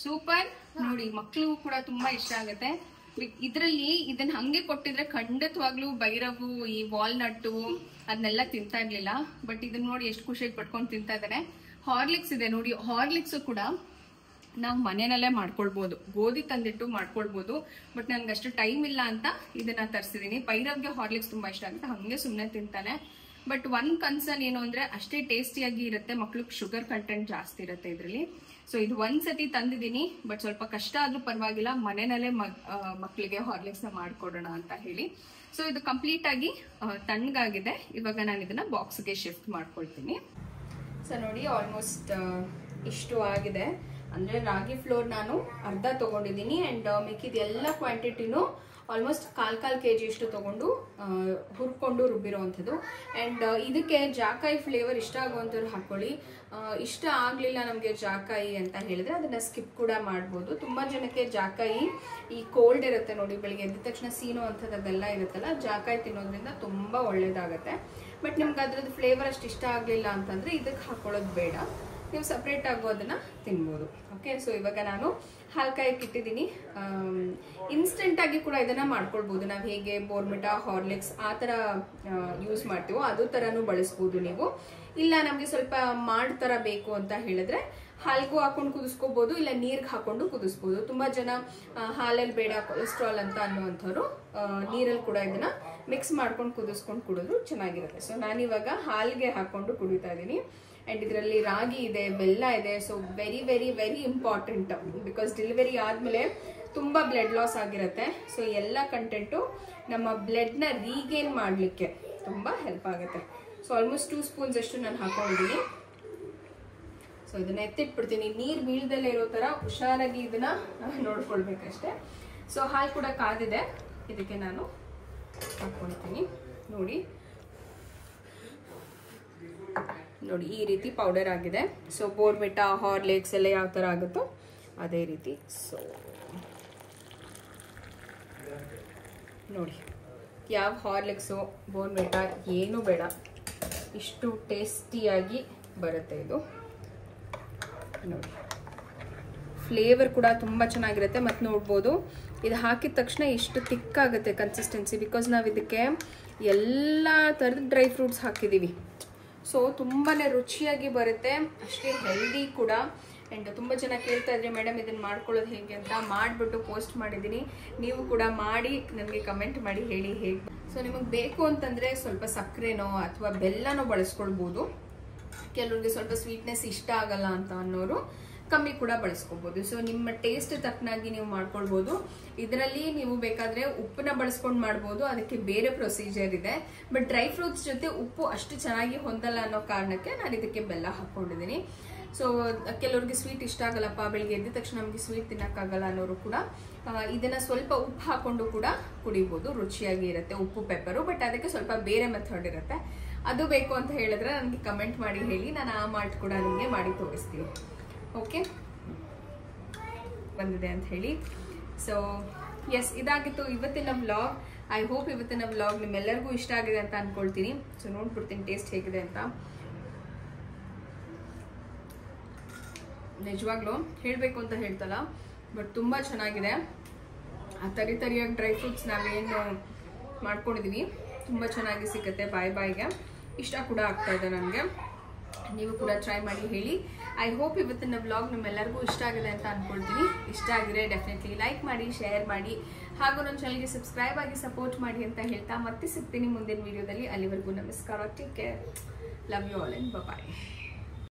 ಸೂಪರ್. ನೋಡಿ ಮಕ್ಳಿಗೂ ಕೂಡ ತುಂಬಾ ಇಷ್ಟ ಆಗುತ್ತೆ. ಇದ್ರಲ್ಲಿ ಇದನ್ನ ಹಂಗೆ ಕೊಟ್ಟಿದ್ರೆ ಖಂಡಿತವಾಗ್ಲೂ ಭೈರವು ಈ ವಾಲ್ನಟ್ಟು ಅದನ್ನೆಲ್ಲ ತಿಂತಾ ಇರ್ಲಿಲ್ಲ. ಬಟ್ ಇದನ್ನ ನೋಡಿ ಎಷ್ಟು ಖುಷಿಯಾಗಿ ಪಟ್ಕೊಂಡು ತಿಂತಾ ಇದ್ದಾನೆ. ಹಾರ್ಲಿಕ್ಸ್ ಇದೆ ನೋಡಿ, ಹಾರ್ಲಿಕ್ಸ್ ಕೂಡ ನಾವು ಮನೆಯಲ್ಲೇ ಮಾಡ್ಕೊಳ್ಬೋದು, ಗೋಧಿ ತಂದಿಟ್ಟು ಮಾಡ್ಕೊಳ್ಬೋದು. ಬಟ್ ನನಗೆ ಅಷ್ಟು ಟೈಮ್ ಇಲ್ಲ ಅಂತ ಇದನ್ನ ತರಿಸಿದ್ದೀನಿ. ಪೈರವ್ಗೆ ಹಾರ್ಲಿಕ್ಸ್ ತುಂಬಾ ಇಷ್ಟ ಆಗುತ್ತೆ, ಹಂಗೆ ಸುಮ್ಮನೆ ತಿಂತಾನೆ. ಬಟ್ ಒಂದು ಕನ್ಸರ್ನ್ ಏನು ಅಂದ್ರೆ ಅಷ್ಟೇ ಟೇಸ್ಟಿಯಾಗಿ ಇರುತ್ತೆ, ಮಕ್ಳಿಗೆ ಶುಗರ್ ಕಂಟೆಂಟ್ ಜಾಸ್ತಿ ಇರುತ್ತೆ ಇದರಲ್ಲಿ. ಸೊ ಇದು ಒಂದ್ಸತಿ ತಂದಿದ್ದೀನಿ, ಬಟ್ ಸ್ವಲ್ಪ ಕಷ್ಟ ಆದ್ರೂ ಪರವಾಗಿಲ್ಲ, ಮನೆಯಲ್ಲೇ ಮಕ್ಕಳಿಗೆ ಹಾರ್ಲಿಕ್ಸ್ನ ಮಾಡ್ಕೊಡೋಣ ಅಂತ ಹೇಳಿ. ಸೊ ಇದು ಕಂಪ್ಲೀಟ್ ಆಗಿ ತಣ್ಣಗಾಗಿದೆ. ಇವಾಗ ನಾನು ಇದನ್ನ ಬಾಕ್ಸ್ಗೆ ಶಿಫ್ಟ್ ಮಾಡ್ಕೊಳ್ತೀನಿ. ಸೊ ನೋಡಿ, ಆಲ್ಮೋಸ್ಟ್ ಇಷ್ಟು ಆಗಿದೆ. ಅಂದ್ರೆ ರಾಗಿ ಫ್ಲೋರ್ ನಾನು ಅರ್ಧ ತಗೊಂಡಿದ್ದೀನಿ ಅಂಡ್ ಮಿಕ್ಕಿದ ಎಲ್ಲ ಕ್ವಾಂಟಿಟಿನೂ ಆಲ್ಮೋಸ್ಟ್ ಕಾಲ್ kg ಇಷ್ಟು ತಗೊಂಡು ಹುರ್ಕೊಂಡು ರುಬ್ಬಿರೋವಂಥದ್ದು. ಅಂಡ್ ಇದಕ್ಕೆ ಜಾಕಾಯಿ ಫ್ಲೇವರ್ ಇಷ್ಟ ಆಗುವಂಥವ್ರು ಹಾಕೊಳ್ಳಿ. ಇಷ್ಟ ಆಗ್ಲಿಲ್ಲ ನಮಗೆ ಜಾಕಾಯಿ ಅಂತ ಹೇಳಿದ್ರೆ ಅದನ್ನ ಸ್ಕಿಪ್ ಕೂಡ ಮಾಡ್ಬೋದು. ತುಂಬಾ ಜನಕ್ಕೆ ಜಾಕಾಯಿ ಈ ಕೋಲ್ಡ್ ಇರುತ್ತೆ ನೋಡಿ, ಬೆಳಿಗ್ಗೆ ಎದ್ದ ತಕ್ಷಣ ಸೀನೋ ಅಂಥದ್ದು ಅದೆಲ್ಲ ಇರುತ್ತಲ್ಲ, ಜಾಕಾಯಿ ತಿನ್ನೋದ್ರಿಂದ ತುಂಬಾ ಒಳ್ಳೇದಾಗತ್ತೆ. ಬಟ್ ನಿಮ್ಗೆ ಅದ್ರದ್ದು ಫ್ಲೇವರ್ ಅಷ್ಟು ಇಷ್ಟ ಆಗ್ಲಿಲ್ಲ ಅಂತಂದ್ರೆ ಇದಕ್ಕೆ ಹಾಕೊಳ್ಳೋದು ಬೇಡ, ನೀವು ಸಪ್ರೇಟ್ ಆಗೋ ಅದನ್ನ ತಿನ್ಬೋದು. ಓಕೆ, ಸೊ ಇವಾಗ ನಾನು ಹಾಲ್ಕಾಯಕ್ಕೆ ಇಟ್ಟಿದ್ದೀನಿ. ಇನ್ಸ್ಟೆಂಟ್ ಆಗಿ ಕೂಡ ಇದನ್ನ ಮಾಡ್ಕೊಳ್ಬಹುದು. ನಾವು ಹೇಗೆ ಬೋರ್ಮಿಟಾ ಹಾರ್ಲಿಕ್ಸ್ ಆ ತರ ಯೂಸ್ ಮಾಡ್ತೀವೋ ಅದು ತರನು ಬಳಸ್ಬೋದು ನೀವು. ಇಲ್ಲ ನಮ್ಗೆ ಸ್ವಲ್ಪ ತರ ಬೇಕು ಅಂತ ಹೇಳಿದ್ರೆ ಹಾಲ್ಗೂ ಹಾಕೊಂಡು ಕುದಿಸ್ಕೋಬಹುದು, ಇಲ್ಲ ನೀರ್ಗೆ ಹಾಕೊಂಡು ಕುದಿಸ್ಬೋದು. ತುಂಬಾ ಜನ ಹಾಲಲ್ಲಿ ಬೇಡ ಕೊಲೆಸ್ಟ್ರಾಲ್ ಅಂತ ಅನ್ನುವಂಥವ್ರು ನೀರಲ್ಲಿ ಕೂಡ ಇದನ್ನ ಮಿಕ್ಸ್ ಮಾಡ್ಕೊಂಡು ಕುದಿಸ್ಕೊಂಡು ಕುಡಿದ್ರು ಚೆನ್ನಾಗಿರುತ್ತೆ. ಸೊ ನಾನಿವಾಗ ಹಾಲ್ಗೆ ಹಾಕೊಂಡು ಕುಡಿತಾ ಇದ್ದೀನಿ. ಅಂಡ್ ಇದರಲ್ಲಿ ರಾಗಿ ಇದೆ, ಬೆಲ್ಲ ಇದೆ. So very very very important, because delivery ಆದ್ಮೇಲೆ ತುಂಬಾ ಬ್ಲಡ್ ಲಾಸ್ ಆಗಿರುತ್ತೆ. ಸೊ ಎಲ್ಲ ಕಂಟೆಂಟು ನಮ್ಮ ಬ್ಲಡ್ ನ ರೀಗೇನ್ ಮಾಡ್ಲಿಕ್ಕೆ ತುಂಬಾ ಹೆಲ್ಪ್ ಆಗುತ್ತೆ. ಸೊ ಆಲ್ಮೋಸ್ಟ್ 2 ಸ್ಪೂನ್ಸ್ ಅಷ್ಟು ನಾನು ಹಾಕೊಂಡಿದ್ದೀನಿ. ಸೊ ಇದನ್ನ ಎತ್ತಿಟ್ಬಿಡ್ತೀನಿ, ನೀರ್ ಬೀಳ್ದಲ್ಲೇ ಇರೋ ತರ ಹುಷಾರಾಗಿ ಇದನ್ನ ನೋಡ್ಕೊಳ್ಬೇಕಷ್ಟೇ. ಸೊ ಹಾಲು ಕೂಡ ಕಾದಿದೆ, ಇದಕ್ಕೆ ನಾನು ಹಾಕೊಳ್ತೀನಿ. ನೋಡಿ ಈ ರೀತಿ ಪೌಡರ್ ಆಗಿದೆ. ಸೊ ಬೋರ್ಮಿಟಾ ಹಾರ್ಲಿಕ್ಸ್ ಎಲ್ಲ ಯಾವ ತರ ಆಗುತ್ತೋ ಅದೇ ರೀತಿ. ಸೊ ನೋಡಿ, ಯಾವ ಹಾರ್ಲಿಕ್ಸು ಬೋರ್ಮಿಟಾ ಏನೂ ಬೇಡ, ಇಷ್ಟು ಟೇಸ್ಟಿಯಾಗಿ ಬರುತ್ತೆ ಇದು. ನೋಡಿ ಫ್ಲೇವರ್ ಕೂಡ ತುಂಬಾ ಚೆನ್ನಾಗಿರುತ್ತೆ. ಮತ್ತು ನೋಡ್ಬೋದು ಇದು ಹಾಕಿದ ತಕ್ಷಣ ಇಷ್ಟು ಥಿಕ್ ಆಗುತ್ತೆ ಕನ್ಸಿಸ್ಟೆನ್ಸಿ, ಬಿಕಾಸ್ ನಾವು ಇದಕ್ಕೆ ಎಲ್ಲ ಥರದ ಡ್ರೈ ಫ್ರೂಟ್ಸ್ ಹಾಕಿದ್ದೀವಿ. ಸೊ ತುಂಬಾನೇ ರುಚಿಯಾಗಿ ಬರುತ್ತೆ, ಅಷ್ಟೇ ಹೆಲ್ದಿ ಕೂಡ. ಆ್ಯಂಡ್ ತುಂಬ ಜನ ಕೇಳ್ತಾ ಇದ್ರೆ ಮೇಡಮ್ ಇದನ್ನು ಮಾಡ್ಕೊಳ್ಳೋದು ಹೇಗೆ ಅಂತ, ಮಾಡಿಬಿಟ್ಟು ಪೋಸ್ಟ್ ಮಾಡಿದ್ದೀನಿ. ನೀವು ಕೂಡ ಮಾಡಿ ನನಗೆ ಕಮೆಂಟ್ ಮಾಡಿ ಹೇಳಿ ಹೇಗೆ. ಸೊ ನಿಮಗೆ ಬೇಕು ಅಂತಂದರೆ ಸ್ವಲ್ಪ ಸಕ್ಕರೆನೋ ಅಥವಾ ಬೆಲ್ಲನೋ ಬಳಸ್ಕೊಳ್ಬೋದು. ಕೆಲವ್ರಿಗೆ ಸ್ವಲ್ಪ ಸ್ವೀಟ್ನೆಸ್ ಇಷ್ಟ ಆಗಲ್ಲ ಅಂತ ಅನ್ನೋರು ಕಮ್ಮಿ ಕೂಡ ಬಳಸ್ಕೊಬೋದು. ಸೊ ನಿಮ್ಮ ಟೇಸ್ಟ್ ತಕ್ಕನಾಗಿ ನೀವು ಮಾಡ್ಕೊಳ್ಬೋದು. ಇದರಲ್ಲಿ ನೀವು ಬೇಕಾದ್ರೆ ಉಪ್ಪನ್ನ ಬಳಸ್ಕೊಂಡು ಮಾಡ್ಬೋದು, ಅದಕ್ಕೆ ಬೇರೆ ಪ್ರೊಸೀಜರ್ ಇದೆ. ಬಟ್ ಡ್ರೈ ಫ್ರೂಟ್ಸ್ ಜೊತೆ ಉಪ್ಪು ಅಷ್ಟು ಚೆನ್ನಾಗಿ ಹೊಂದಲ್ಲ ಅನ್ನೋ ಕಾರಣಕ್ಕೆ ನಾನು ಇದಕ್ಕೆ ಬೆಲ್ಲ ಹಾಕೊಂಡಿದ್ದೀನಿ. ಸೊ ಕೆಲವ್ರಿಗೆ ಸ್ವೀಟ್ ಇಷ್ಟ ಆಗಲ್ಲಪ್ಪ, ಬೆಳಿಗ್ಗೆ ಎದ್ದ ತಕ್ಷಣ ನಮಗೆ ಸ್ವೀಟ್ ತಿನ್ನಕ್ಕಾಗಲ್ಲ ಅನ್ನೋರು ಕೂಡ ಇದನ್ನ ಸ್ವಲ್ಪ ಉಪ್ಪು ಹಾಕೊಂಡು ಕೂಡ ಕುಡಿಬೋದು, ರುಚಿಯಾಗಿ ಇರುತ್ತೆ. ಉಪ್ಪು ಪೆಪ್ಪರು, ಬಟ್ ಅದಕ್ಕೆ ಸ್ವಲ್ಪ ಬೇರೆ ಮೆಥಡ್ ಇರುತ್ತೆ. ಅದು ಬೇಕು ಅಂತ ಹೇಳಿದ್ರೆ ನನಗೆ ಕಮೆಂಟ್ ಮಾಡಿ ಹೇಳಿ, ನಾನು ಆ ಮಾಲ್ಟ್ ಕೂಡ ನಿಮಗೆ ಮಾಡಿ ತೋರಿಸ್ತೀನಿ. ಓಕೆ, ಬಂದಿದೆ ಅಂತ ಹೇಳಿ. ಸೊ ಎಸ್, ಇದಾಗಿತ್ತು ಇವತ್ತಿನ ವ್ಲಾಗ್. ಐ ಹೋಪ್ ಇವತ್ತಿನ ವ್ಲಾಗ್ ನಿಮ್ಮೆಲ್ಲರಿಗೂ ಇಷ್ಟ ಆಗಿದೆ ಅಂತ ಅನ್ಕೊಳ್ತೀನಿ. ಸೊ ನೋಡ್ಬಿಡ್ತೀನಿ ಟೇಸ್ಟ್ ಹೇಗಿದೆ ಅಂತ. ನಿಜವಾಗ್ಲೂ ಹೇಳಬೇಕು ಅಂತ ಹೇಳ್ತಲ್ಲ, ಬಟ್ ತುಂಬ ಚೆನ್ನಾಗಿದೆ. ಆ ತರಿಯಾಗಿ ಡ್ರೈ ಫ್ರೂಟ್ಸ್ ನಾವೇನು ಮಾಡ್ಕೊಂಡಿದ್ದೀವಿ ತುಂಬ ಚೆನ್ನಾಗಿ ಸಿಗುತ್ತೆ ಬಾಯಿಗೆ. ಇಷ್ಟ ಕೂಡ ಆಗ್ತಾ ಇದೆ ನನಗೆ. ನೀವು ಕೂಡ ಟ್ರೈ ಮಾಡಿ ಹೇಳಿ. ಐ ಹೋಪ್ ಇವತ್ತಿನ ವ್ಲಾಗ್ ನಿಮ್ಮೆಲ್ಲರಿಗೂ ಇಷ್ಟ ಆಗಿದೆ ಅಂತ ಅನ್ಕೊಳ್ತೀನಿ. ಇಷ್ಟ ಆಗಿದ್ರೆ ಡೆಫಿನೆಟ್ಲಿ ಲೈಕ್ ಮಾಡಿ, ಶೇರ್ ಮಾಡಿ, ಹಾಗೂ ನನ್ನ ಚಾನಲ್ಗೆ ಸಬ್ಸ್ಕ್ರೈಬ್ ಆಗಿ ಸಪೋರ್ಟ್ ಮಾಡಿ ಅಂತ ಹೇಳ್ತಾ ಮತ್ತೆ ಸಿಗ್ತೀನಿ ಮುಂದಿನ ವಿಡಿಯೋದಲ್ಲಿ. ಅಲ್ಲಿವರೆಗೂ ನಮಸ್ಕಾರ, take care, love you all and bye.